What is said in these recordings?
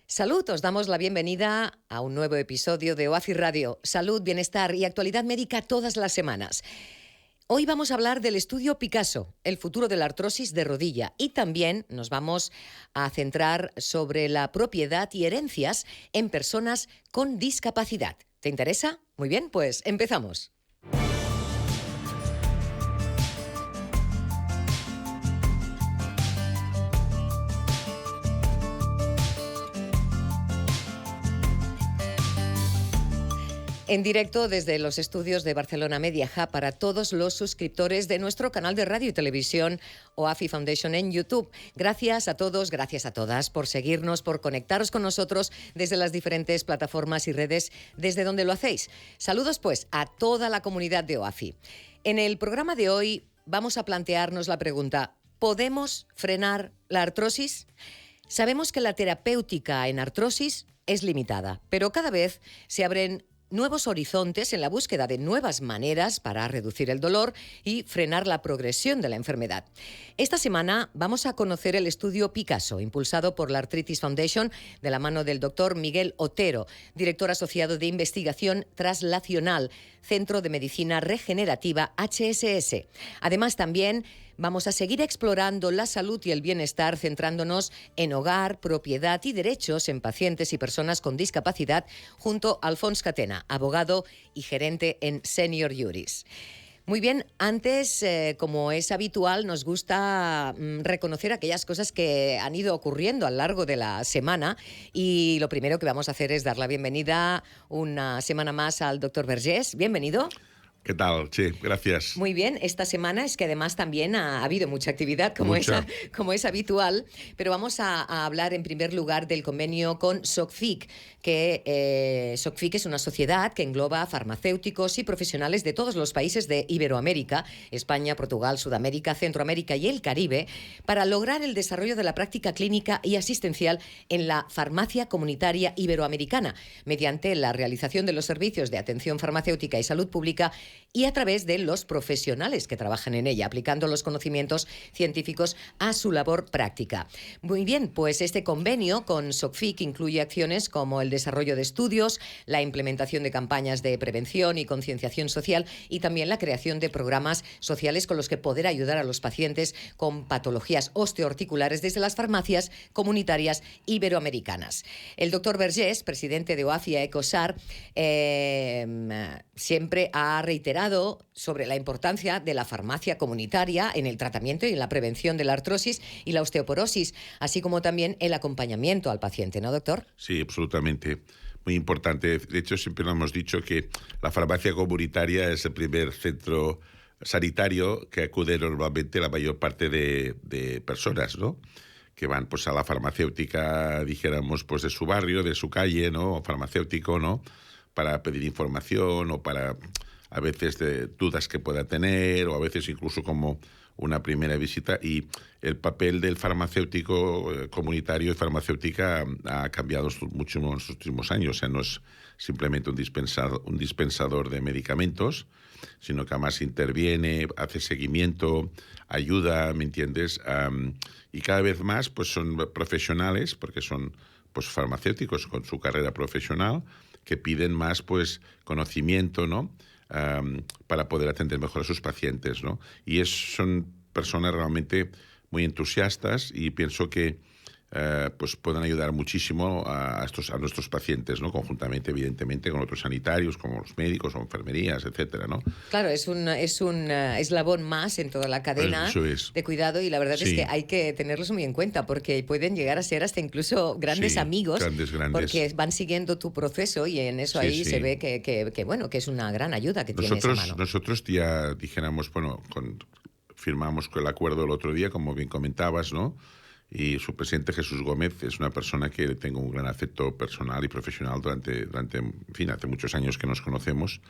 Salud, os damos la bienvenida a un nuevo episodio de OAFI Radio. Salud, bienestar y actualidad médica todas las semanas. Hoy vamos a hablar del estudio Picasso, el futuro de la artrosis de rodilla, y también nos vamos a centrar sobre la propiedad y herencias en personas con discapacidad. ¿Te interesa? Muy bien, pues empezamos. En directo desde los estudios de Barcelona Media Hub para todos los suscriptores de nuestro canal de radio y televisión OAFI Foundation en YouTube. Gracias a todos, gracias a todas por seguirnos, por conectaros con nosotros desde las diferentes plataformas y redes desde donde lo hacéis. Saludos pues a toda la comunidad de OAFI. En el programa de hoy vamos a plantearnos la pregunta: ¿podemos frenar la artrosis? Sabemos que la terapéutica en artrosis es limitada, pero cada vez se abren nuevos horizontes en la búsqueda de nuevas maneras para reducir el dolor y frenar la progresión de la enfermedad. Esta semana vamos a conocer el estudio Picasso, impulsado por la Arthritis Foundation de la mano del doctor Miguel Otero, director asociado de investigación translacional, Centro de Medicina Regenerativa HSS. Además, también vamos a seguir explorando la salud y el bienestar, centrándonos en hogar, propiedad y derechos en pacientes y personas con discapacidad, junto a Alfons Catena, abogado y gerente en Senior Juris. Muy bien, antes, como es habitual, nos gusta reconocer aquellas cosas que han ido ocurriendo a lo largo de la semana, y lo primero que vamos a hacer es dar la bienvenida una semana más al doctor Vergés. Bienvenido. ¿Qué tal? Sí, gracias. Muy bien, esta semana es que además también ha habido mucha actividad, como es habitual, pero vamos a hablar en primer lugar del convenio con SOCFIC, que SOCFIC es una sociedad que engloba farmacéuticos y profesionales de todos los países de Iberoamérica, España, Portugal, Sudamérica, Centroamérica y el Caribe, para lograr el desarrollo de la práctica clínica y asistencial en la farmacia comunitaria iberoamericana, mediante la realización de los servicios de atención farmacéutica y salud pública y a través de los profesionales que trabajan en ella, aplicando los conocimientos científicos a su labor práctica. Muy bien, pues este convenio con SOCFIC incluye acciones como el desarrollo de estudios, la implementación de campañas de prevención y concienciación social, y también la creación de programas sociales con los que poder ayudar a los pacientes con patologías osteoarticulares desde las farmacias comunitarias iberoamericanas. El doctor Vergés, presidente de OAFI ECOSAR, siempre ha reiterado sobre la importancia de la farmacia comunitaria en el tratamiento y en la prevención de la artrosis y la osteoporosis, así como también el acompañamiento al paciente, ¿no, doctor? Sí, absolutamente. Muy importante. De hecho, siempre nos hemos dicho que la farmacia comunitaria es el primer centro sanitario que acude normalmente la mayor parte de personas, ¿no? Que van pues a la farmacéutica, dijéramos, pues de su barrio, de su calle, ¿no? O farmacéutico, ¿no? Para pedir información o para a veces de dudas que pueda tener, o a veces incluso como una primera visita. Y el papel del farmacéutico comunitario y farmacéutica ha cambiado mucho en los últimos años. O sea, no es simplemente un dispensador de medicamentos, sino que además interviene, hace seguimiento, ayuda, ¿me entiendes? Y cada vez más pues son profesionales, porque son pues farmacéuticos con su carrera profesional, que piden más pues conocimiento, ¿no? Para poder atender mejor a sus pacientes, ¿no? Y son personas realmente muy entusiastas, y pienso que pues pueden ayudar muchísimo a nuestros pacientes, ¿no? Conjuntamente, evidentemente, con otros sanitarios, como los médicos o enfermerías, etcétera, ¿no? Claro, es un eslabón más en toda la cadena de cuidado, y la verdad es que hay que tenerlos muy en cuenta, porque pueden llegar a ser hasta incluso grandes amigos, grandes. Porque van siguiendo tu proceso, y en eso se ve que es una gran ayuda que tienes a mano. Nosotros ya dijéramos, firmamos el acuerdo el otro día, como bien comentabas, ¿no? Y su presidente, Jesús Gómez, es una persona que tengo un gran afecto personal y profesional durante en fin, hace muchos años que nos conocemos.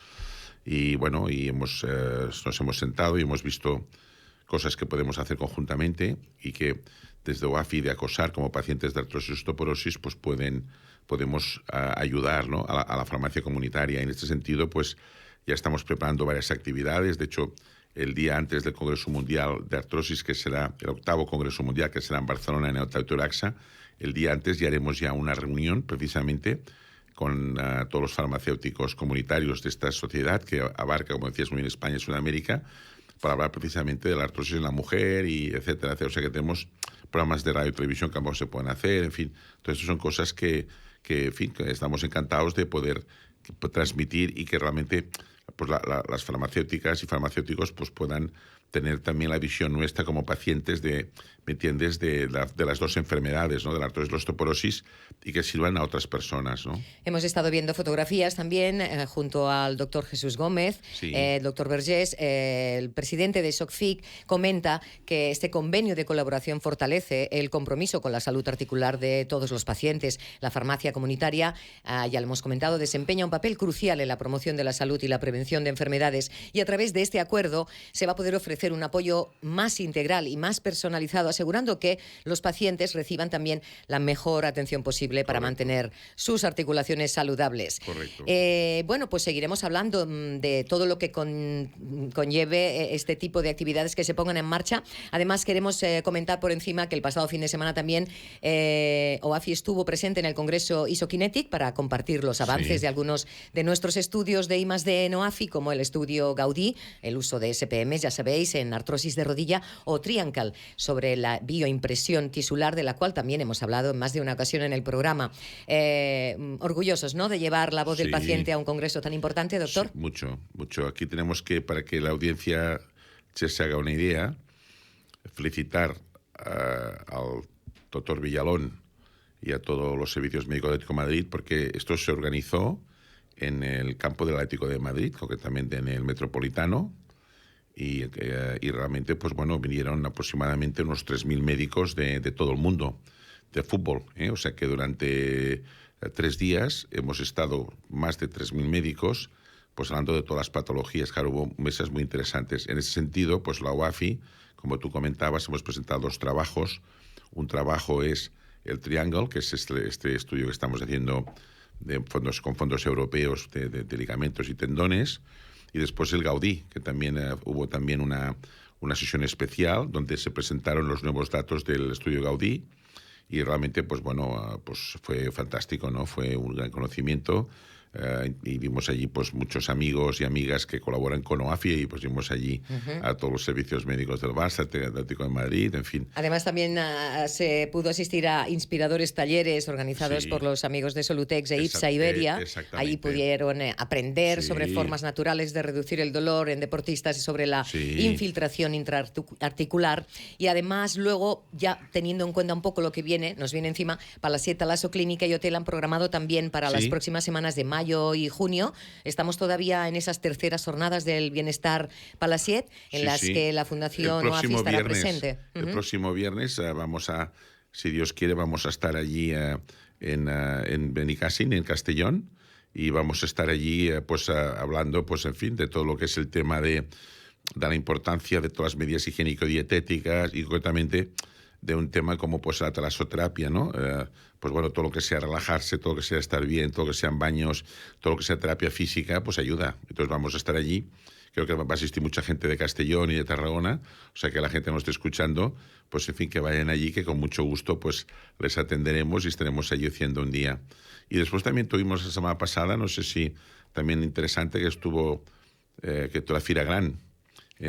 Y bueno, nos hemos sentado y hemos visto cosas que podemos hacer conjuntamente, y que desde OAFI de ACOSAR, como pacientes de artrosis y osteoporosis, pues podemos ayudar, ¿no? a la farmacia comunitaria. En este sentido, pues ya estamos preparando varias actividades. De hecho, el día antes del Congreso Mundial de Artrosis, que será el 8º Congreso Mundial, que será en Barcelona, en el Auditorio AXA. El día antes ya haremos ya una reunión, precisamente, con todos los farmacéuticos comunitarios de esta sociedad, que abarca, como decías muy bien, España y Sudamérica, para hablar precisamente de la artrosis en la mujer, y etcétera, etcétera. O sea que tenemos programas de radio y televisión que ambos se pueden hacer, en fin. Entonces, son cosas que en fin, que estamos encantados de poder transmitir, y que realmente pues las farmacéuticas y farmacéuticos pues puedan tener también la visión nuestra como pacientes de, ¿me entiendes?, de las dos enfermedades, ¿no?, de la artrosis y la osteoporosis, y que sirvan a otras personas, ¿no? Hemos estado viendo fotografías también junto al doctor Jesús Gómez, Sí. el doctor Vergés, el presidente de SOCFIC, comenta que este convenio de colaboración fortalece el compromiso con la salud articular de todos los pacientes. La farmacia comunitaria, ya lo hemos comentado, desempeña un papel crucial en la promoción de la salud y la prevención de enfermedades, y a través de este acuerdo se va a poder ofrecer un apoyo más integral y más personalizado, asegurando que los pacientes reciban también la mejor atención posible para Correcto. mantener sus articulaciones saludables. Correcto. Bueno, pues seguiremos hablando de todo lo que conlleve este tipo de actividades que se pongan en marcha. Además, queremos comentar por encima que el pasado fin de semana también OAFI estuvo presente en el Congreso Isokinetic para compartir los avances de algunos de nuestros estudios de I+D en OAFI, como el estudio Gaudí, el uso de SPM, ya sabéis, en artrosis de rodilla, o Triancal, sobre la bioimpresión tisular, de la cual también hemos hablado en más de una ocasión en el programa. Orgullosos, ¿no?, de llevar la voz del paciente a un congreso tan importante, doctor. Sí, mucho, mucho. Aquí tenemos que, para que la audiencia se haga una idea, felicitar al doctor Villalón y a todos los servicios médicos de Atlético de Madrid, porque esto se organizó en el campo del Atlético de Madrid, concretamente en el Metropolitano, y realmente, pues bueno, vinieron aproximadamente unos 3.000 médicos de todo el mundo de fútbol, ¿eh? O sea que durante 3 días hemos estado más de 3.000 médicos, pues hablando de todas las patologías. Claro, hubo mesas muy interesantes. En ese sentido, pues la OAFI, como tú comentabas, hemos presentado 2 trabajos. Un trabajo es el Triangle, que es este estudio que estamos haciendo con fondos europeos de ligamentos y tendones, y después el Gaudí, que también hubo también una sesión especial donde se presentaron los nuevos datos del estudio Gaudí, y realmente, pues bueno, pues fue fantástico, ¿no? Fue un gran conocimiento, y vimos allí pues muchos amigos y amigas que colaboran con OAFI, y pues vimos allí a todos los servicios médicos del Barça, del Atlético de Madrid, en fin. Además, también se pudo asistir a inspiradores talleres organizados por los amigos de Solutex e IPSA Iberia. Allí pudieron aprender sobre formas naturales de reducir el dolor en deportistas y sobre la infiltración intraarticular. Y además, luego, ya teniendo en cuenta un poco lo que nos viene encima, Palasiet, Talasso Clínica y Hotel han programado también para las próximas semanas de mayo y junio. Estamos todavía en esas terceras jornadas del bienestar Palasiet, en las que la Fundación OAFI estará presente. El próximo viernes si Dios quiere, vamos a estar allí en Benicàssim, en Castellón, y vamos a estar allí hablando, pues en fin, de todo lo que es el tema de la importancia de todas las medidas higiénico-dietéticas, y concretamente de un tema como pues la talasoterapia, ¿no? Pues bueno, todo lo que sea relajarse, todo lo que sea estar bien, todo lo que sean baños, todo lo que sea terapia física, pues ayuda. Entonces vamos a estar allí. Creo que va a asistir mucha gente de Castellón y de Tarragona, o sea que la gente nos esté escuchando, pues en fin, que vayan allí, que con mucho gusto pues les atenderemos y estaremos allí haciendo un día. Y después también tuvimos la semana pasada, no sé si también interesante, que estuvo la Fira Gran.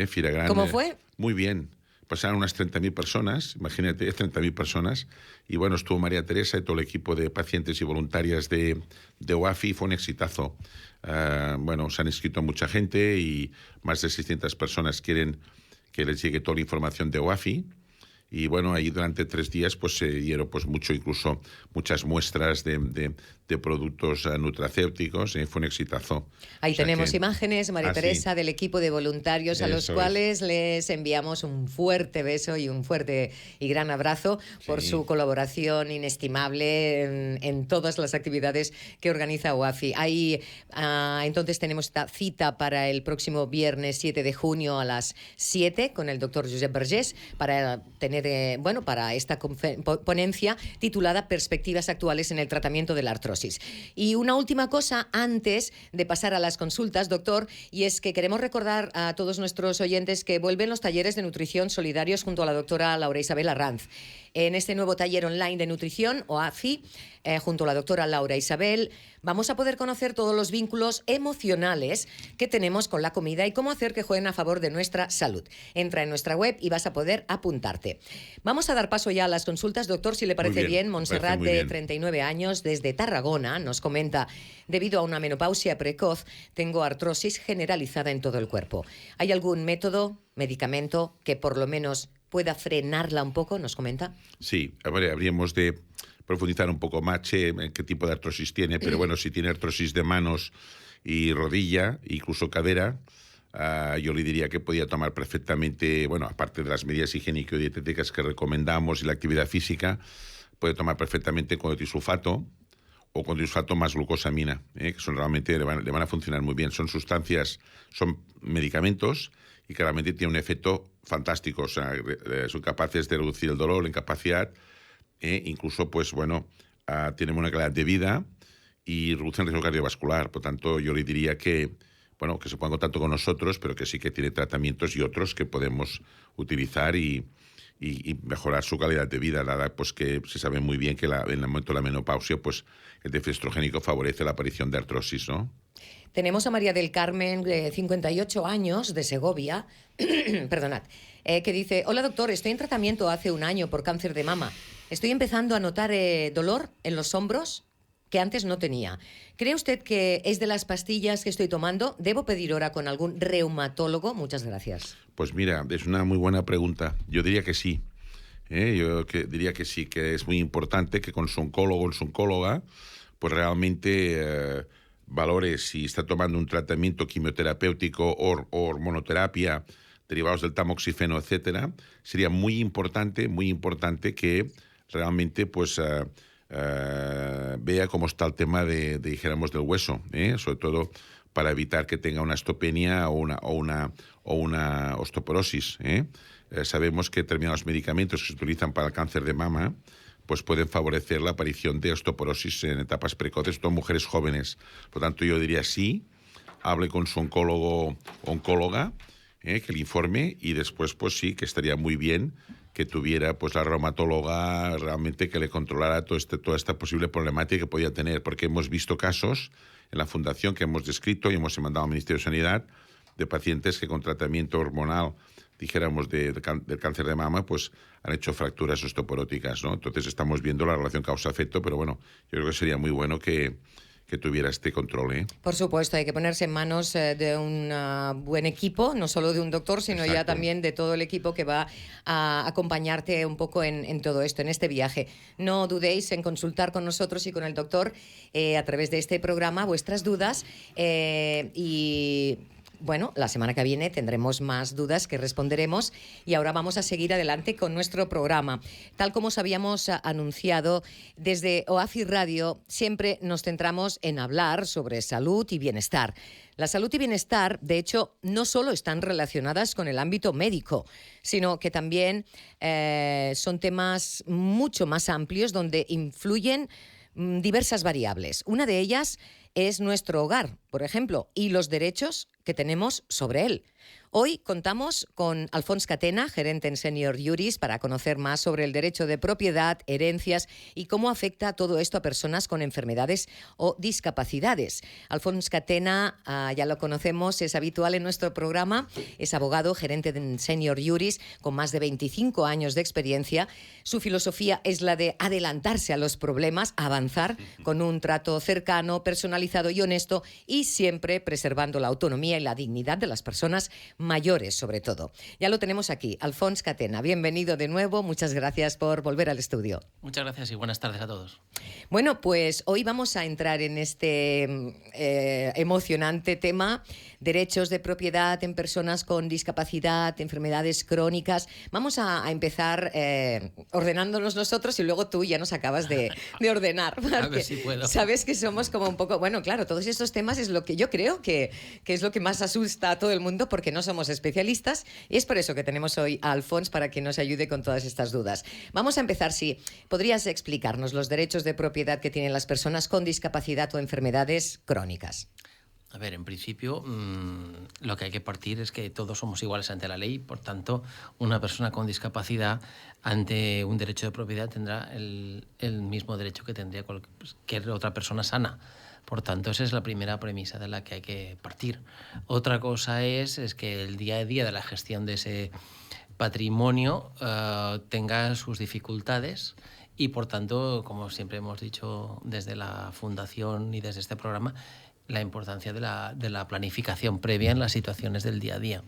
Fira Gran. ¿Cómo fue? Muy bien. Pasaron unas 30.000 personas, imagínate, 30.000 personas, y bueno, estuvo María Teresa y todo el equipo de pacientes y voluntarias de OAFI, fue un exitazo. Bueno, se han inscrito mucha gente, y más de 600 personas quieren que les llegue toda la información de OAFI. Y bueno, ahí durante 3 días pues se dieron pues incluso muchas muestras de productos nutracéuticos, fue un exitazo. Ahí tenemos imágenes, María Teresa, del equipo de voluntarios, a los cuales les enviamos un fuerte beso y un fuerte y gran abrazo por su colaboración inestimable en todas las actividades que organiza OAFI. Ahí entonces tenemos esta cita para el próximo viernes 7 de junio a las 7 con el doctor Josep Vergés, para tener para esta ponencia titulada Perspectivas actuales en el tratamiento de la artrosis. Y una última cosa antes de pasar a las consultas, doctor, y es que queremos recordar a todos nuestros oyentes que vuelven los talleres de nutrición solidarios junto a la doctora Laura Isabel Arranz. En este nuevo taller online de nutrición, OAFI, junto a la doctora Laura Isabel, vamos a poder conocer todos los vínculos emocionales que tenemos con la comida y cómo hacer que jueguen a favor de nuestra salud. Entra en nuestra web y vas a poder apuntarte. Vamos a dar paso ya a las consultas, doctor, si le parece bien. Montserrat, de 39 años, desde Tarragona, nos comenta: debido a una menopausia precoz, tengo artrosis generalizada en todo el cuerpo. ¿Hay algún método, medicamento, que por lo menos pueda frenarla un poco? Nos comenta. Sí, habríamos de profundizar un poco más en qué tipo de artrosis tiene, pero bueno, si tiene artrosis de manos y rodilla, incluso cadera, yo le diría que podía tomar perfectamente, bueno, aparte de las medidas higiénico-dietéticas que recomendamos y la actividad física, puede tomar perfectamente condroitilsulfato o condroitilsulfato más glucosamina, que son realmente le van a funcionar muy bien. Son sustancias, son medicamentos y claramente tienen un efecto fantástico. O sea, son capaces de reducir el dolor, la incapacidad, incluso, pues bueno, tienen una calidad de vida y reducen el riesgo cardiovascular. Por tanto, yo le diría que, bueno, que se ponga en contacto con nosotros, pero que sí que tiene tratamientos y otros que podemos utilizar y mejorar su calidad de vida, dada pues que se sabe muy bien que en el momento de la menopausia, pues el déficit estrogénico favorece la aparición de artrosis, ¿no? Tenemos a María del Carmen, de 58 años, de Segovia, perdonad, que dice: hola doctor, estoy en tratamiento hace un año por cáncer de mama. Estoy empezando a notar dolor en los hombros que antes no tenía. ¿Cree usted que es de las pastillas que estoy tomando? ¿Debo pedir hora con algún reumatólogo? Muchas gracias. Pues mira, es una muy buena pregunta. Yo diría que sí. Diría que sí, que es muy importante que con su oncólogo o su oncóloga, pues realmente valore si está tomando un tratamiento quimioterapéutico o hormonoterapia derivados del tamoxifeno, etcétera. Sería muy importante que realmente pues vea cómo está el tema dijéramos, del hueso, sobre todo para evitar que tenga una osteopenia o una osteoporosis. Sabemos que determinados medicamentos que se utilizan para el cáncer de mama pues pueden favorecer la aparición de osteoporosis en etapas precoces, en mujeres jóvenes. Por tanto, yo diría sí, hable con su oncólogo o oncóloga, que le informe, y después pues sí, que estaría muy bien que tuviera pues la reumatóloga realmente que le controlara toda esta posible problemática que podía tener, porque hemos visto casos en la fundación que hemos descrito y hemos mandado al Ministerio de Sanidad de pacientes que con tratamiento hormonal, dijéramos, del cáncer de mama, pues han hecho fracturas osteoporóticas, ¿no? Entonces estamos viendo la relación causa-efecto, pero bueno, yo creo que sería muy bueno que tuviera este control, ¿eh? Por supuesto, hay que ponerse en manos de un buen equipo, no solo de un doctor, sino Exacto. Ya también de todo el equipo que va a acompañarte un poco en todo esto, en este viaje. No dudéis en consultar con nosotros y con el doctor a través de este programa vuestras dudas y... Bueno, la semana que viene tendremos más dudas que responderemos y ahora vamos a seguir adelante con nuestro programa. Tal como os habíamos anunciado, desde OAFI Radio siempre nos centramos en hablar sobre salud y bienestar. La salud y bienestar, de hecho, no solo están relacionadas con el ámbito médico, sino que también son temas mucho más amplios donde influyen diversas variables. Una de ellas es nuestro hogar, por ejemplo, y los derechos que tenemos sobre él. Hoy contamos con Alfons Catena, gerente en Senior Juris, para conocer más sobre el derecho de propiedad, herencias y cómo afecta todo esto a personas con enfermedades o discapacidades. Alfons Catena, ya lo conocemos, es habitual en nuestro programa, es abogado, gerente en Senior Juris, con más de 25 años de experiencia. Su filosofía es la de adelantarse a los problemas, avanzar con un trato cercano, personalizado y honesto, y siempre preservando la autonomía y la dignidad de las personas mayores, sobre todo. Ya lo tenemos aquí, Alfons Catena. Bienvenido de nuevo, muchas gracias por volver al estudio. Muchas gracias y buenas tardes a todos. Bueno, pues hoy vamos a entrar en este emocionante tema, derechos de propiedad en personas con discapacidad, enfermedades crónicas. Vamos a empezar ordenándonos nosotros y luego tú ya nos acabas de ordenar. A ver si puedo. Sabes que somos como un poco, bueno, bueno, claro, todos estos temas es lo que yo creo que es lo que más asusta a todo el mundo porque no somos especialistas y es por eso que tenemos hoy a Alfons para que nos ayude con todas estas dudas. Vamos a empezar, sí. ¿Podrías explicarnos los derechos de propiedad que tienen las personas con discapacidad o enfermedades crónicas? A ver, en principio, lo que hay que partir es que todos somos iguales ante la ley, por tanto, una persona con discapacidad ante un derecho de propiedad tendrá el mismo derecho que tendría cualquier otra persona sana. Por tanto, esa es la primera premisa de la que hay que partir. Otra cosa es que el día a día de la gestión de ese patrimonio tenga sus dificultades y, por tanto, como siempre hemos dicho desde la Fundación y desde este programa, la importancia de la planificación previa en las situaciones del día a día.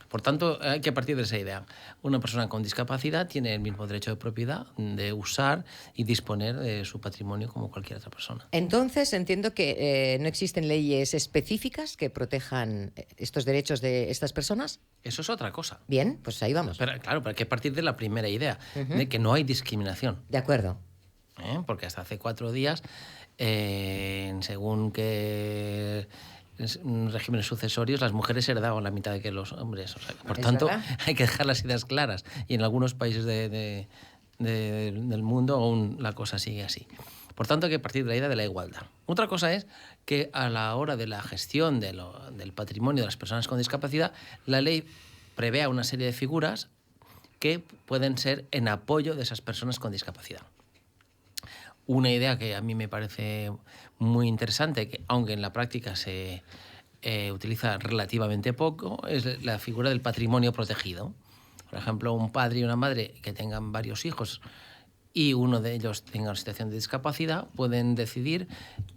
Por tanto, hay que partir de esa idea. Una persona con discapacidad tiene el mismo derecho de propiedad, de usar y disponer de su patrimonio como cualquier otra persona. Entonces, entiendo que no existen leyes específicas que protejan estos derechos de estas personas. Eso es otra cosa. Bien, pues ahí vamos. Pero hay que partir de la primera idea, de que no hay discriminación. De acuerdo. Porque hasta hace 4 días, según qué regímenes sucesorios, las mujeres heredaban la mitad de que los hombres. O sea, por tanto, hay que dejar las ideas claras. Y en algunos países del mundo aún la cosa sigue así. Por tanto, hay que partir de la idea de la igualdad. Otra cosa es que a la hora de la gestión del patrimonio de las personas con discapacidad, la ley prevea una serie de figuras que pueden ser en apoyo de esas personas con discapacidad. Una idea que a mí me parece muy interesante, que aunque en la práctica se utiliza relativamente poco, es la figura del patrimonio protegido. Por ejemplo, un padre y una madre que tengan varios hijos y uno de ellos tenga una situación de discapacidad, pueden decidir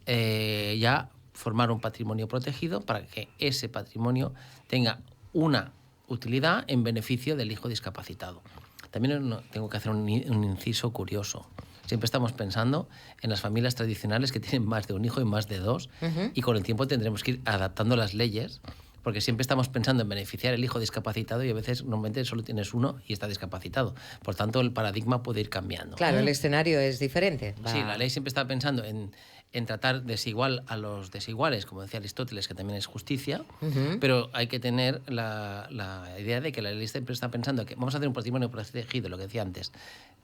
ya formar un patrimonio protegido para que ese patrimonio tenga una utilidad en beneficio del hijo discapacitado. También tengo que hacer un inciso curioso. Siempre estamos pensando en las familias tradicionales que tienen más de un hijo y más de dos, y con el tiempo tendremos que ir adaptando las leyes, porque siempre estamos pensando en beneficiar al hijo discapacitado y a veces normalmente solo tienes uno y está discapacitado. Por tanto, el paradigma puede ir cambiando. Claro, el escenario es diferente. Sí, la ley siempre está pensando en tratar desigual a los desiguales, como decía Aristóteles, que también es justicia, pero hay que tener la idea de que la ley siempre está pensando que vamos a hacer un patrimonio protegido, lo que decía antes,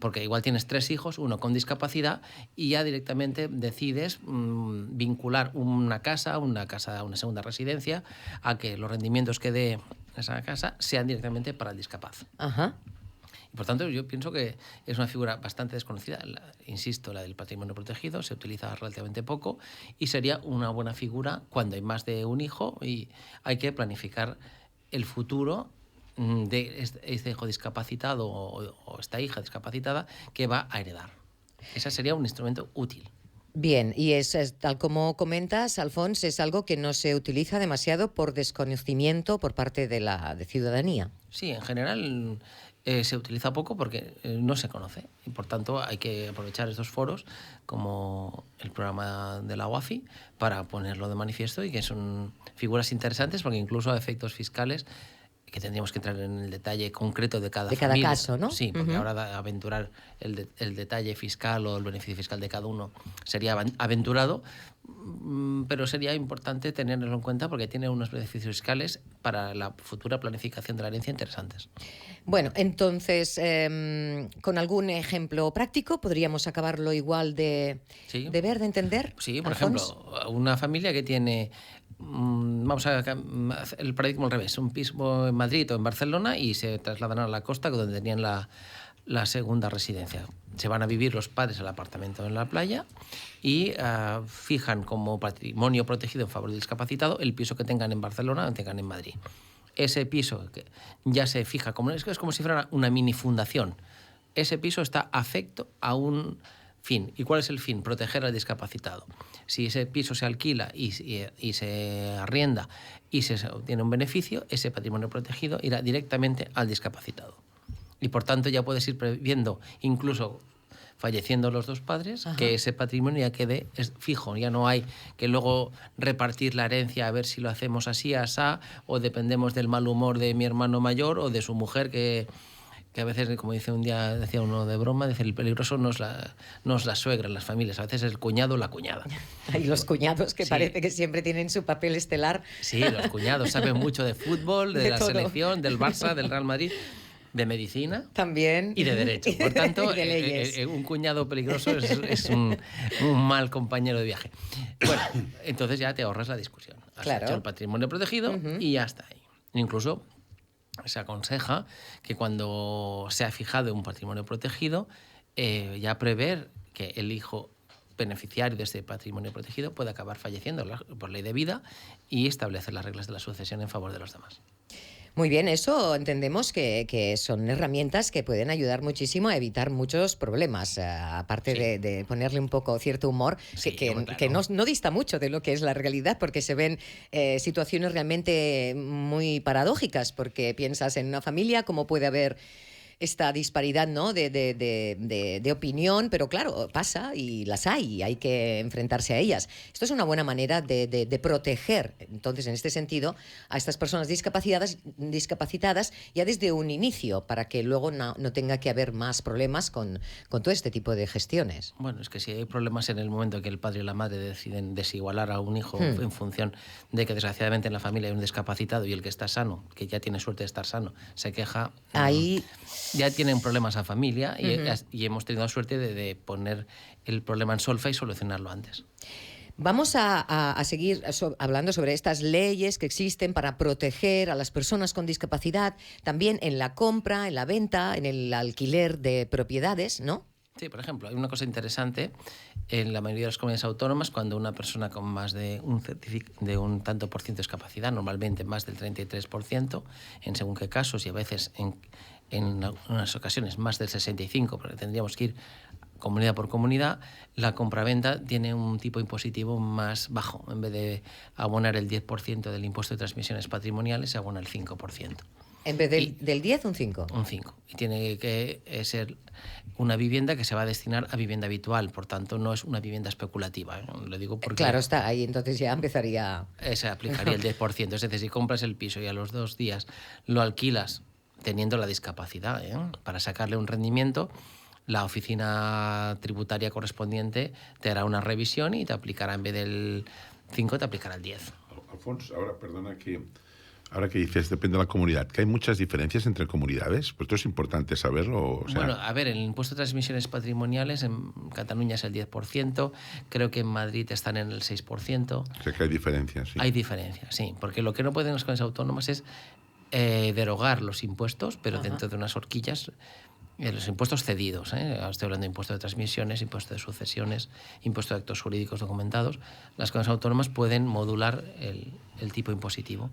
porque igual tienes 3 hijos, uno con discapacidad, y ya directamente decides vincular una segunda residencia, a que los rendimientos que dé esa casa sean directamente para el discapaz. Ajá. Y por tanto, yo pienso que es una figura bastante desconocida. Insisto, la del patrimonio protegido se utiliza relativamente poco y sería una buena figura cuando hay más de un hijo y hay que planificar el futuro de este hijo discapacitado o esta hija discapacitada que va a heredar. Ese sería un instrumento útil. Bien, y es tal como comentas, Alfons, es algo que no se utiliza demasiado por desconocimiento por parte de la ciudadanía. Sí, en general se utiliza poco porque no se conoce y por tanto hay que aprovechar estos foros como el programa de la UAFI para ponerlo de manifiesto y que son figuras interesantes porque incluso a efectos fiscales que tendríamos que entrar en el detalle concreto de cada familia. Caso, ¿no? Sí, porque ahora aventurar el detalle fiscal o el beneficio fiscal de cada uno sería aventurado, pero sería importante tenerlo en cuenta porque tiene unos beneficios fiscales para la futura planificación de la herencia interesantes. Bueno, entonces, con algún ejemplo práctico, ¿podríamos acabarlo igual de ver, de entender? Sí, por Alfons. ejemplo, una familia que tiene... Vamos a el paradigma al revés, un piso en Madrid o en Barcelona y se trasladan a la costa donde tenían la segunda residencia. Se van a vivir los padres al apartamento en la playa y fijan como patrimonio protegido en favor del discapacitado el piso que tengan en Barcelona o tengan en Madrid. Ese piso que ya se fija, es como si fuera una mini fundación. Ese piso está afecto a un fin. ¿Y cuál es el fin? Proteger al discapacitado. Si ese piso se alquila y se arrienda y se obtiene un beneficio, ese patrimonio protegido irá directamente al discapacitado. Y por tanto ya puedes ir previendo, incluso falleciendo los dos padres, que ese patrimonio ya quede fijo. Ya no hay que luego repartir la herencia a ver si lo hacemos así, asá, o dependemos del mal humor de mi hermano mayor o de su mujer que que a veces, como decía uno de broma, dice, el peligroso no es la suegra en las familias, a veces es el cuñado o la cuñada. Hay los cuñados que Sí. parece que siempre tienen su papel estelar. Sí, los cuñados saben mucho de fútbol, de la todo. selección, del Barça, del Real Madrid, de medicina También. y de derecho. Por tanto, Y de leyes. un cuñado peligroso es un mal compañero de viaje. Bueno, entonces ya te ahorras la discusión. Has Claro. hecho el patrimonio protegido y ya está ahí. Incluso se aconseja que cuando se ha fijado un patrimonio protegido, ya prever que el hijo beneficiario de este patrimonio protegido puede acabar falleciendo por ley de vida y establecer las reglas de la sucesión en favor de los demás. Muy bien, eso entendemos que son herramientas que pueden ayudar muchísimo a evitar muchos problemas, aparte Sí. de ponerle un poco cierto humor, Sí, claro. que no dista mucho de lo que es la realidad, porque se ven situaciones realmente muy paradójicas, porque piensas en una familia, cómo puede haber esta disparidad, ¿no?, de opinión, pero claro, pasa y las hay, y hay que enfrentarse a ellas. Esto es una buena manera de proteger, entonces, en este sentido, a estas personas discapacitadas ya desde un inicio, para que luego no tenga que haber más problemas con todo este tipo de gestiones. Bueno, es que si hay problemas en el momento que el padre y la madre deciden desigualar a un hijo en función de que desgraciadamente en la familia hay un discapacitado y el que está sano, que ya tiene suerte de estar sano, se queja, Ahí ya tienen problemas a familia y hemos tenido la suerte de poner el problema en solfa y solucionarlo antes. vamos a seguir hablando sobre estas leyes que existen para proteger a las personas con discapacidad, también en la compra, en la venta, en el alquiler de propiedades, ¿no? Sí, por ejemplo, hay una cosa interesante en la mayoría de las comunidades autónomas, cuando una persona con más de un tanto por ciento de discapacidad, normalmente más del 33%, en según qué casos, y a veces en algunas ocasiones más del 65%, porque tendríamos que ir comunidad por comunidad, la compraventa tiene un tipo impositivo más bajo. En vez de abonar el 10% del impuesto de transmisiones patrimoniales, se abona el 5%. En vez del 10, un 5. Un 5. Y tiene que ser una vivienda que se va a destinar a vivienda habitual, por tanto no es una vivienda especulativa. Lo digo porque Claro, está ahí, entonces ya empezaría... se aplicaría el 10%. Es decir, si compras el piso y a los 2 días lo alquilas teniendo la discapacidad, para sacarle un rendimiento, la oficina tributaria correspondiente te hará una revisión y te aplicará, en vez del 5, te aplicará el 10. Alfonso, ahora, perdona que... Ahora que dices, depende de la comunidad, que hay muchas diferencias entre comunidades, pues esto es importante saberlo. O sea... Bueno, a ver, el impuesto de transmisiones patrimoniales en Cataluña es el 10%, creo que en Madrid están en el 6%. O sea que hay diferencias, sí. Hay diferencias, sí, porque lo que no pueden las comunidades autónomas es derogar los impuestos, pero dentro de unas horquillas, los impuestos cedidos. Estoy hablando de impuesto de transmisiones, impuesto de sucesiones, impuesto de actos jurídicos documentados. Las comunidades autónomas pueden modular el tipo impositivo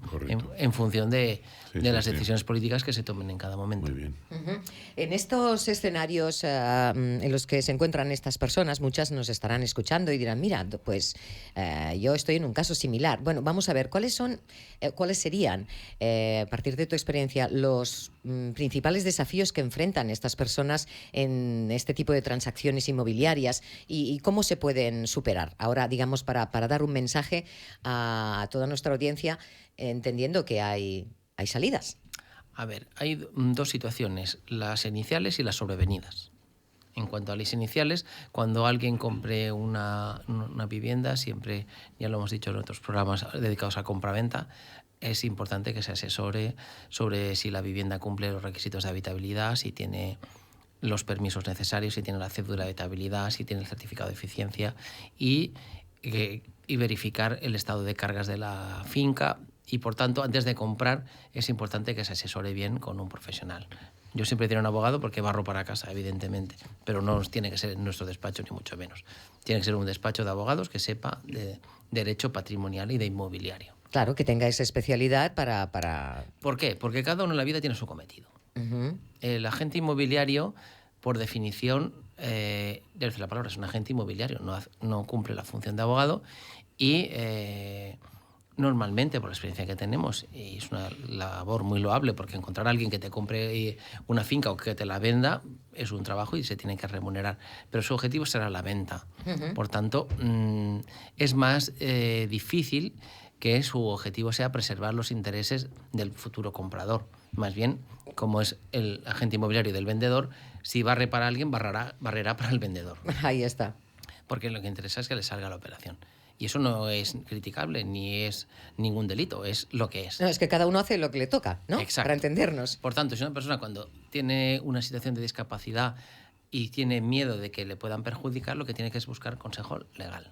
en función de las decisiones políticas que se tomen en cada momento. Muy bien. En estos escenarios en los que se encuentran estas personas, muchas nos estarán escuchando y dirán, mira, pues yo estoy en un caso similar. Bueno, vamos a ver, ¿cuáles serían, a partir de tu experiencia, los principales desafíos que enfrentan estas personas en este tipo de transacciones inmobiliarias y cómo se pueden superar? Ahora, digamos, para dar un mensaje a toda nuestra audiencia, entendiendo que hay salidas. A ver, hay 2 situaciones, las iniciales y las sobrevenidas. En cuanto a las iniciales, cuando alguien compre una vivienda, siempre, ya lo hemos dicho en otros programas dedicados a compraventa, es importante que se asesore sobre si la vivienda cumple los requisitos de habitabilidad, si tiene los permisos necesarios, si tiene la cédula de habitabilidad, si tiene el certificado de eficiencia y verificar el estado de cargas de la finca. Y, por tanto, antes de comprar es importante que se asesore bien con un profesional. Yo siempre tengo un abogado porque barro para casa, evidentemente, pero no tiene que ser en nuestro despacho, ni mucho menos. Tiene que ser un despacho de abogados que sepa de derecho patrimonial y de inmobiliario. Claro, que tenga esa especialidad para... ¿Por qué? Porque cada uno en la vida tiene su cometido. El agente inmobiliario, por definición, la palabra es un agente inmobiliario, no cumple la función de abogado y... normalmente, por la experiencia que tenemos, y es una labor muy loable, porque encontrar a alguien que te compre una finca o que te la venda es un trabajo y se tiene que remunerar, pero su objetivo será la venta. Por tanto, es más difícil que su objetivo sea preservar los intereses del futuro comprador. Más bien, como es el agente inmobiliario del vendedor, si barre para alguien, barrerá para el vendedor. Ahí está. Porque lo que interesa es que le salga la operación. Y eso no es criticable, ni es ningún delito, es lo que es. No, es que cada uno hace lo que le toca, ¿no? Exacto. Para entendernos. Por tanto, si una persona cuando tiene una situación de discapacidad y tiene miedo de que le puedan perjudicar, lo que tiene que es buscar consejo legal.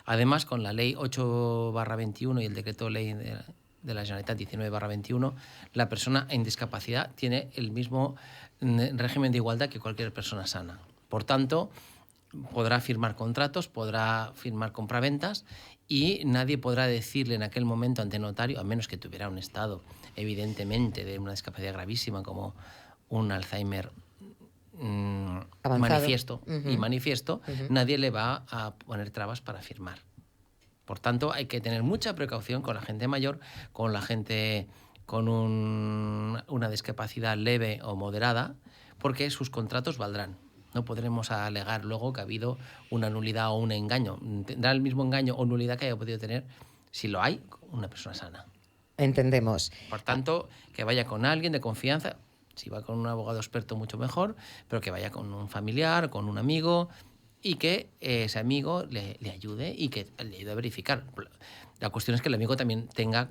Además, con la ley 8/21 y el decreto ley de la Generalitat 19/21, la persona en discapacidad tiene el mismo régimen de igualdad que cualquier persona sana. Por tanto, podrá firmar contratos, podrá firmar compraventas y nadie podrá decirle en aquel momento ante notario, a menos que tuviera un estado evidentemente de una discapacidad gravísima como un Alzheimer manifiesto, nadie le va a poner trabas para firmar. Por tanto, hay que tener mucha precaución con la gente mayor, con la gente con una discapacidad leve o moderada, porque sus contratos valdrán. No podremos alegar luego que ha habido una nulidad o un engaño. Tendrá el mismo engaño o nulidad que haya podido tener, si lo hay, una persona sana. Entendemos. Por tanto, que vaya con alguien de confianza. Si va con un abogado experto, mucho mejor, pero que vaya con un familiar, con un amigo, y que ese amigo le ayude y que le ayude a verificar. La cuestión es que el amigo también tenga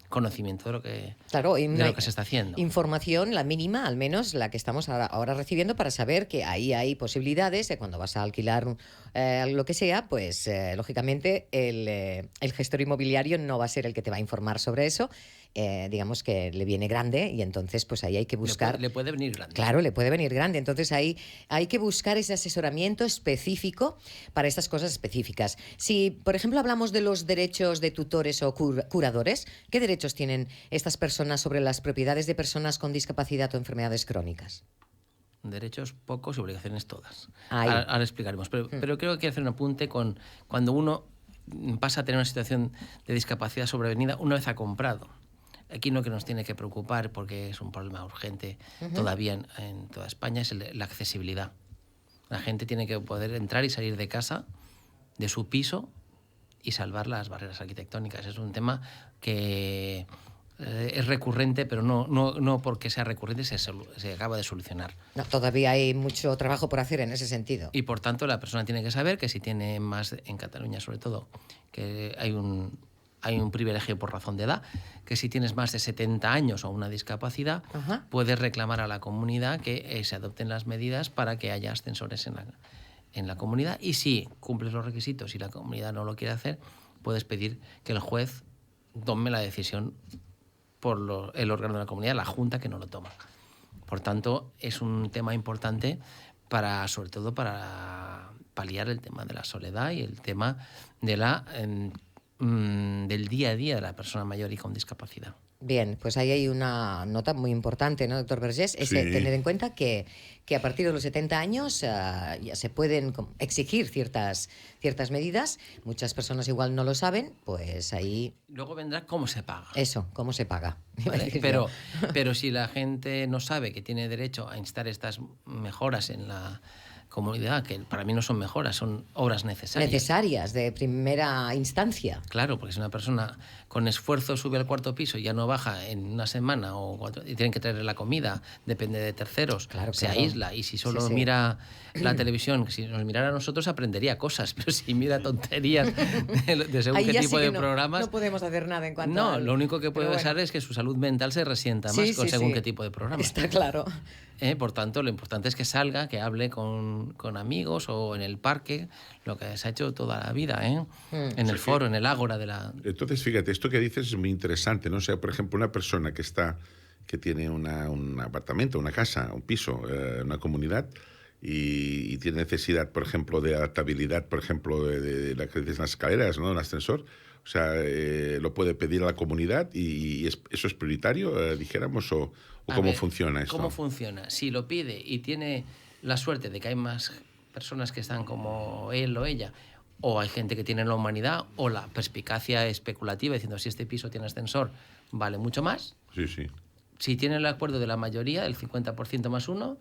conocimiento de lo que, claro, de lo que se está haciendo. Información, la mínima, al menos la que estamos ahora recibiendo, para saber que ahí hay posibilidades de cuando vas a alquilar lo que sea, pues lógicamente el gestor inmobiliario no va a ser el que te va a informar sobre eso. Digamos que le viene grande y entonces pues ahí hay que buscar... Le puede venir grande. Claro, le puede venir grande. Entonces ahí hay que buscar ese asesoramiento específico para estas cosas específicas. Si, por ejemplo, hablamos de los derechos de tutores o curadores, ¿qué derechos tienen estas personas sobre las propiedades de personas con discapacidad o enfermedades crónicas? Derechos pocos y obligaciones todas. Ahí. Ahora explicaremos. Pero creo que hay que hacer un apunte con cuando uno pasa a tener una situación de discapacidad sobrevenida una vez ha comprado. Aquí lo que nos tiene que preocupar, porque es un problema urgente todavía en toda España, es la accesibilidad. La gente tiene que poder entrar y salir de casa, de su piso, y salvar las barreras arquitectónicas. Es un tema que es recurrente, pero no porque sea recurrente se acaba de solucionar. No, todavía hay mucho trabajo por hacer en ese sentido. Y por tanto la persona tiene que saber que si tiene más, en Cataluña sobre todo, que hay un privilegio por razón de edad, que si tienes más de 70 años o una discapacidad, puedes reclamar a la comunidad que se adopten las medidas para que haya ascensores en la comunidad, y si cumples los requisitos y la comunidad no lo quiere hacer, puedes pedir que el juez tome la decisión por el órgano de la comunidad, la junta, que no lo toma. Por tanto, es un tema importante sobre todo para paliar el tema de la soledad y el tema de del día a día de la persona mayor y con discapacidad. Bien, pues ahí hay una nota muy importante, ¿no, doctor Vergés? Es tener en cuenta que a partir de los 70 años ya se pueden exigir ciertas medidas. Muchas personas igual no lo saben, pues ahí... Luego vendrá cómo se paga. Eso, cómo se paga. ¿Vale? Pero si la gente no sabe que tiene derecho a instar estas mejoras en la comunidad, que para mí no son mejoras, son obras necesarias. Necesarias, de primera instancia. Claro, porque si una persona con esfuerzo sube al cuarto piso y ya no baja en una semana o 4, y tienen que traerle la comida, depende de terceros, se aísla. Y si solo mira la televisión, si nos mirara a nosotros aprendería cosas, pero si mira tonterías de según qué tipo de programas... No podemos hacer nada en cuanto a... lo único que puede pasar es que su salud mental se resienta más según qué tipo de programas. Está claro. Por tanto, lo importante es que salga, que hable con amigos o en el parque, lo que se ha hecho toda la vida, en el foro, en el ágora de la... Entonces, fíjate, esto que dices es muy interesante, ¿no? O sea, por ejemplo, una persona que tiene un apartamento, una casa, un piso, una comunidad, y tiene necesidad, por ejemplo, de adaptabilidad, por ejemplo, de las escaleras, ¿no? Un ascensor. O sea, lo puede pedir a la comunidad y eso es prioritario, dijéramos, o cómo funciona esto. ¿Cómo funciona? Si lo pide y tiene la suerte de que hay más personas que están como él o ella, o hay gente que tiene la humanidad o la perspicacia especulativa diciendo si este piso tiene ascensor vale mucho más. Sí, sí. Si tiene el acuerdo de la mayoría, el 50% más uno,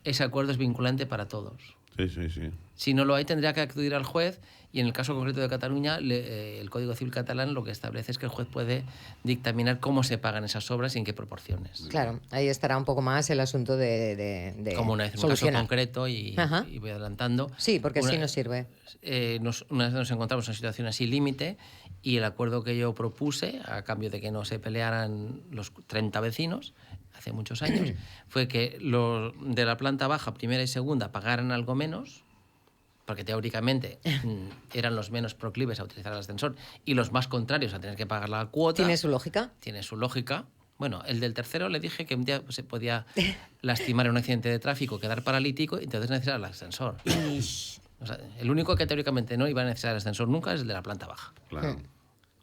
ese acuerdo es vinculante para todos. Sí. Si no lo hay, tendría que acudir al juez y en el caso concreto de Cataluña, el Código Civil catalán lo que establece es que el juez puede dictaminar cómo se pagan esas obras y en qué proporciones. Claro, ahí estará un poco más el asunto de como una vez en un caso concreto y voy adelantando. Sí, porque así nos sirve. Una vez nos encontramos en una situación así límite y el acuerdo que yo propuse, a cambio de que no se pelearan los 30 vecinos, hace muchos años, fue que los de la planta baja, primera y segunda, pagaran algo menos, porque teóricamente eran los menos proclives a utilizar el ascensor y los más contrarios a tener que pagar la cuota. ¿Tiene su lógica? Tiene su lógica. Bueno, el del tercero le dije que un día se podía lastimar en un accidente de tráfico, quedar paralítico y entonces necesitaba el ascensor. O sea, el único que teóricamente no iba a necesitar el ascensor nunca es el de la planta baja. Claro.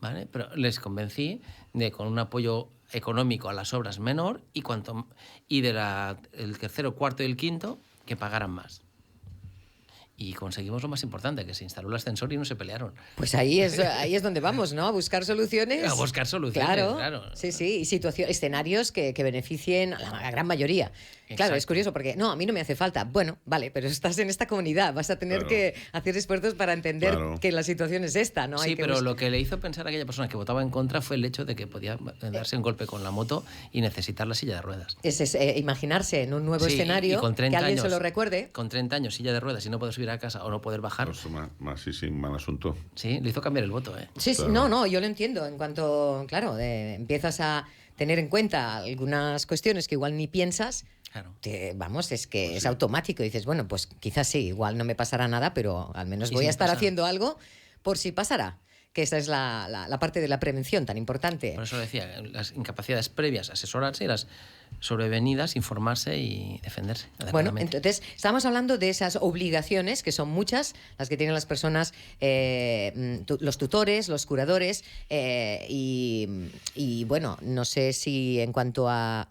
¿Vale? Pero les convencí de con un apoyo económico a las obras menor y el tercero, cuarto y el quinto que pagaran más. Y conseguimos lo más importante, que se instaló el ascensor y no se pelearon. Pues ahí es donde vamos, ¿no? A buscar soluciones. A buscar soluciones, claro. Sí, y escenarios que beneficien a la gran mayoría. Exacto. Claro, es curioso porque, no, a mí no me hace falta. Bueno, vale, pero estás en esta comunidad, vas a tener que hacer esfuerzos para entender que la situación es esta, ¿no? Sí, pero lo que le hizo pensar a aquella persona que votaba en contra fue el hecho de que podía darse un golpe con la moto y necesitar la silla de ruedas. Es imaginarse en un nuevo escenario, con 30 que alguien años, se lo recuerde. Con 30 años, silla de ruedas y no poder subir a casa o no poder bajar. Pues mal asunto. Sí, le hizo cambiar el voto, ¿eh? Sí, claro. No, yo lo entiendo. En cuanto, claro, empiezas a tener en cuenta algunas cuestiones que igual ni piensas, claro. Es que es automático. Y dices, bueno, pues quizás sí, igual no me pasará nada, pero al menos voy a estar haciendo algo por si pasará. Que esa es la parte de la prevención tan importante. Por eso decía, las incapacidades previas, asesorarse, y las sobrevenidas, informarse y defenderse. Bueno, entonces estamos hablando de esas obligaciones, que son muchas, las que tienen las personas, los tutores, los curadores, y bueno, no sé si en cuanto a...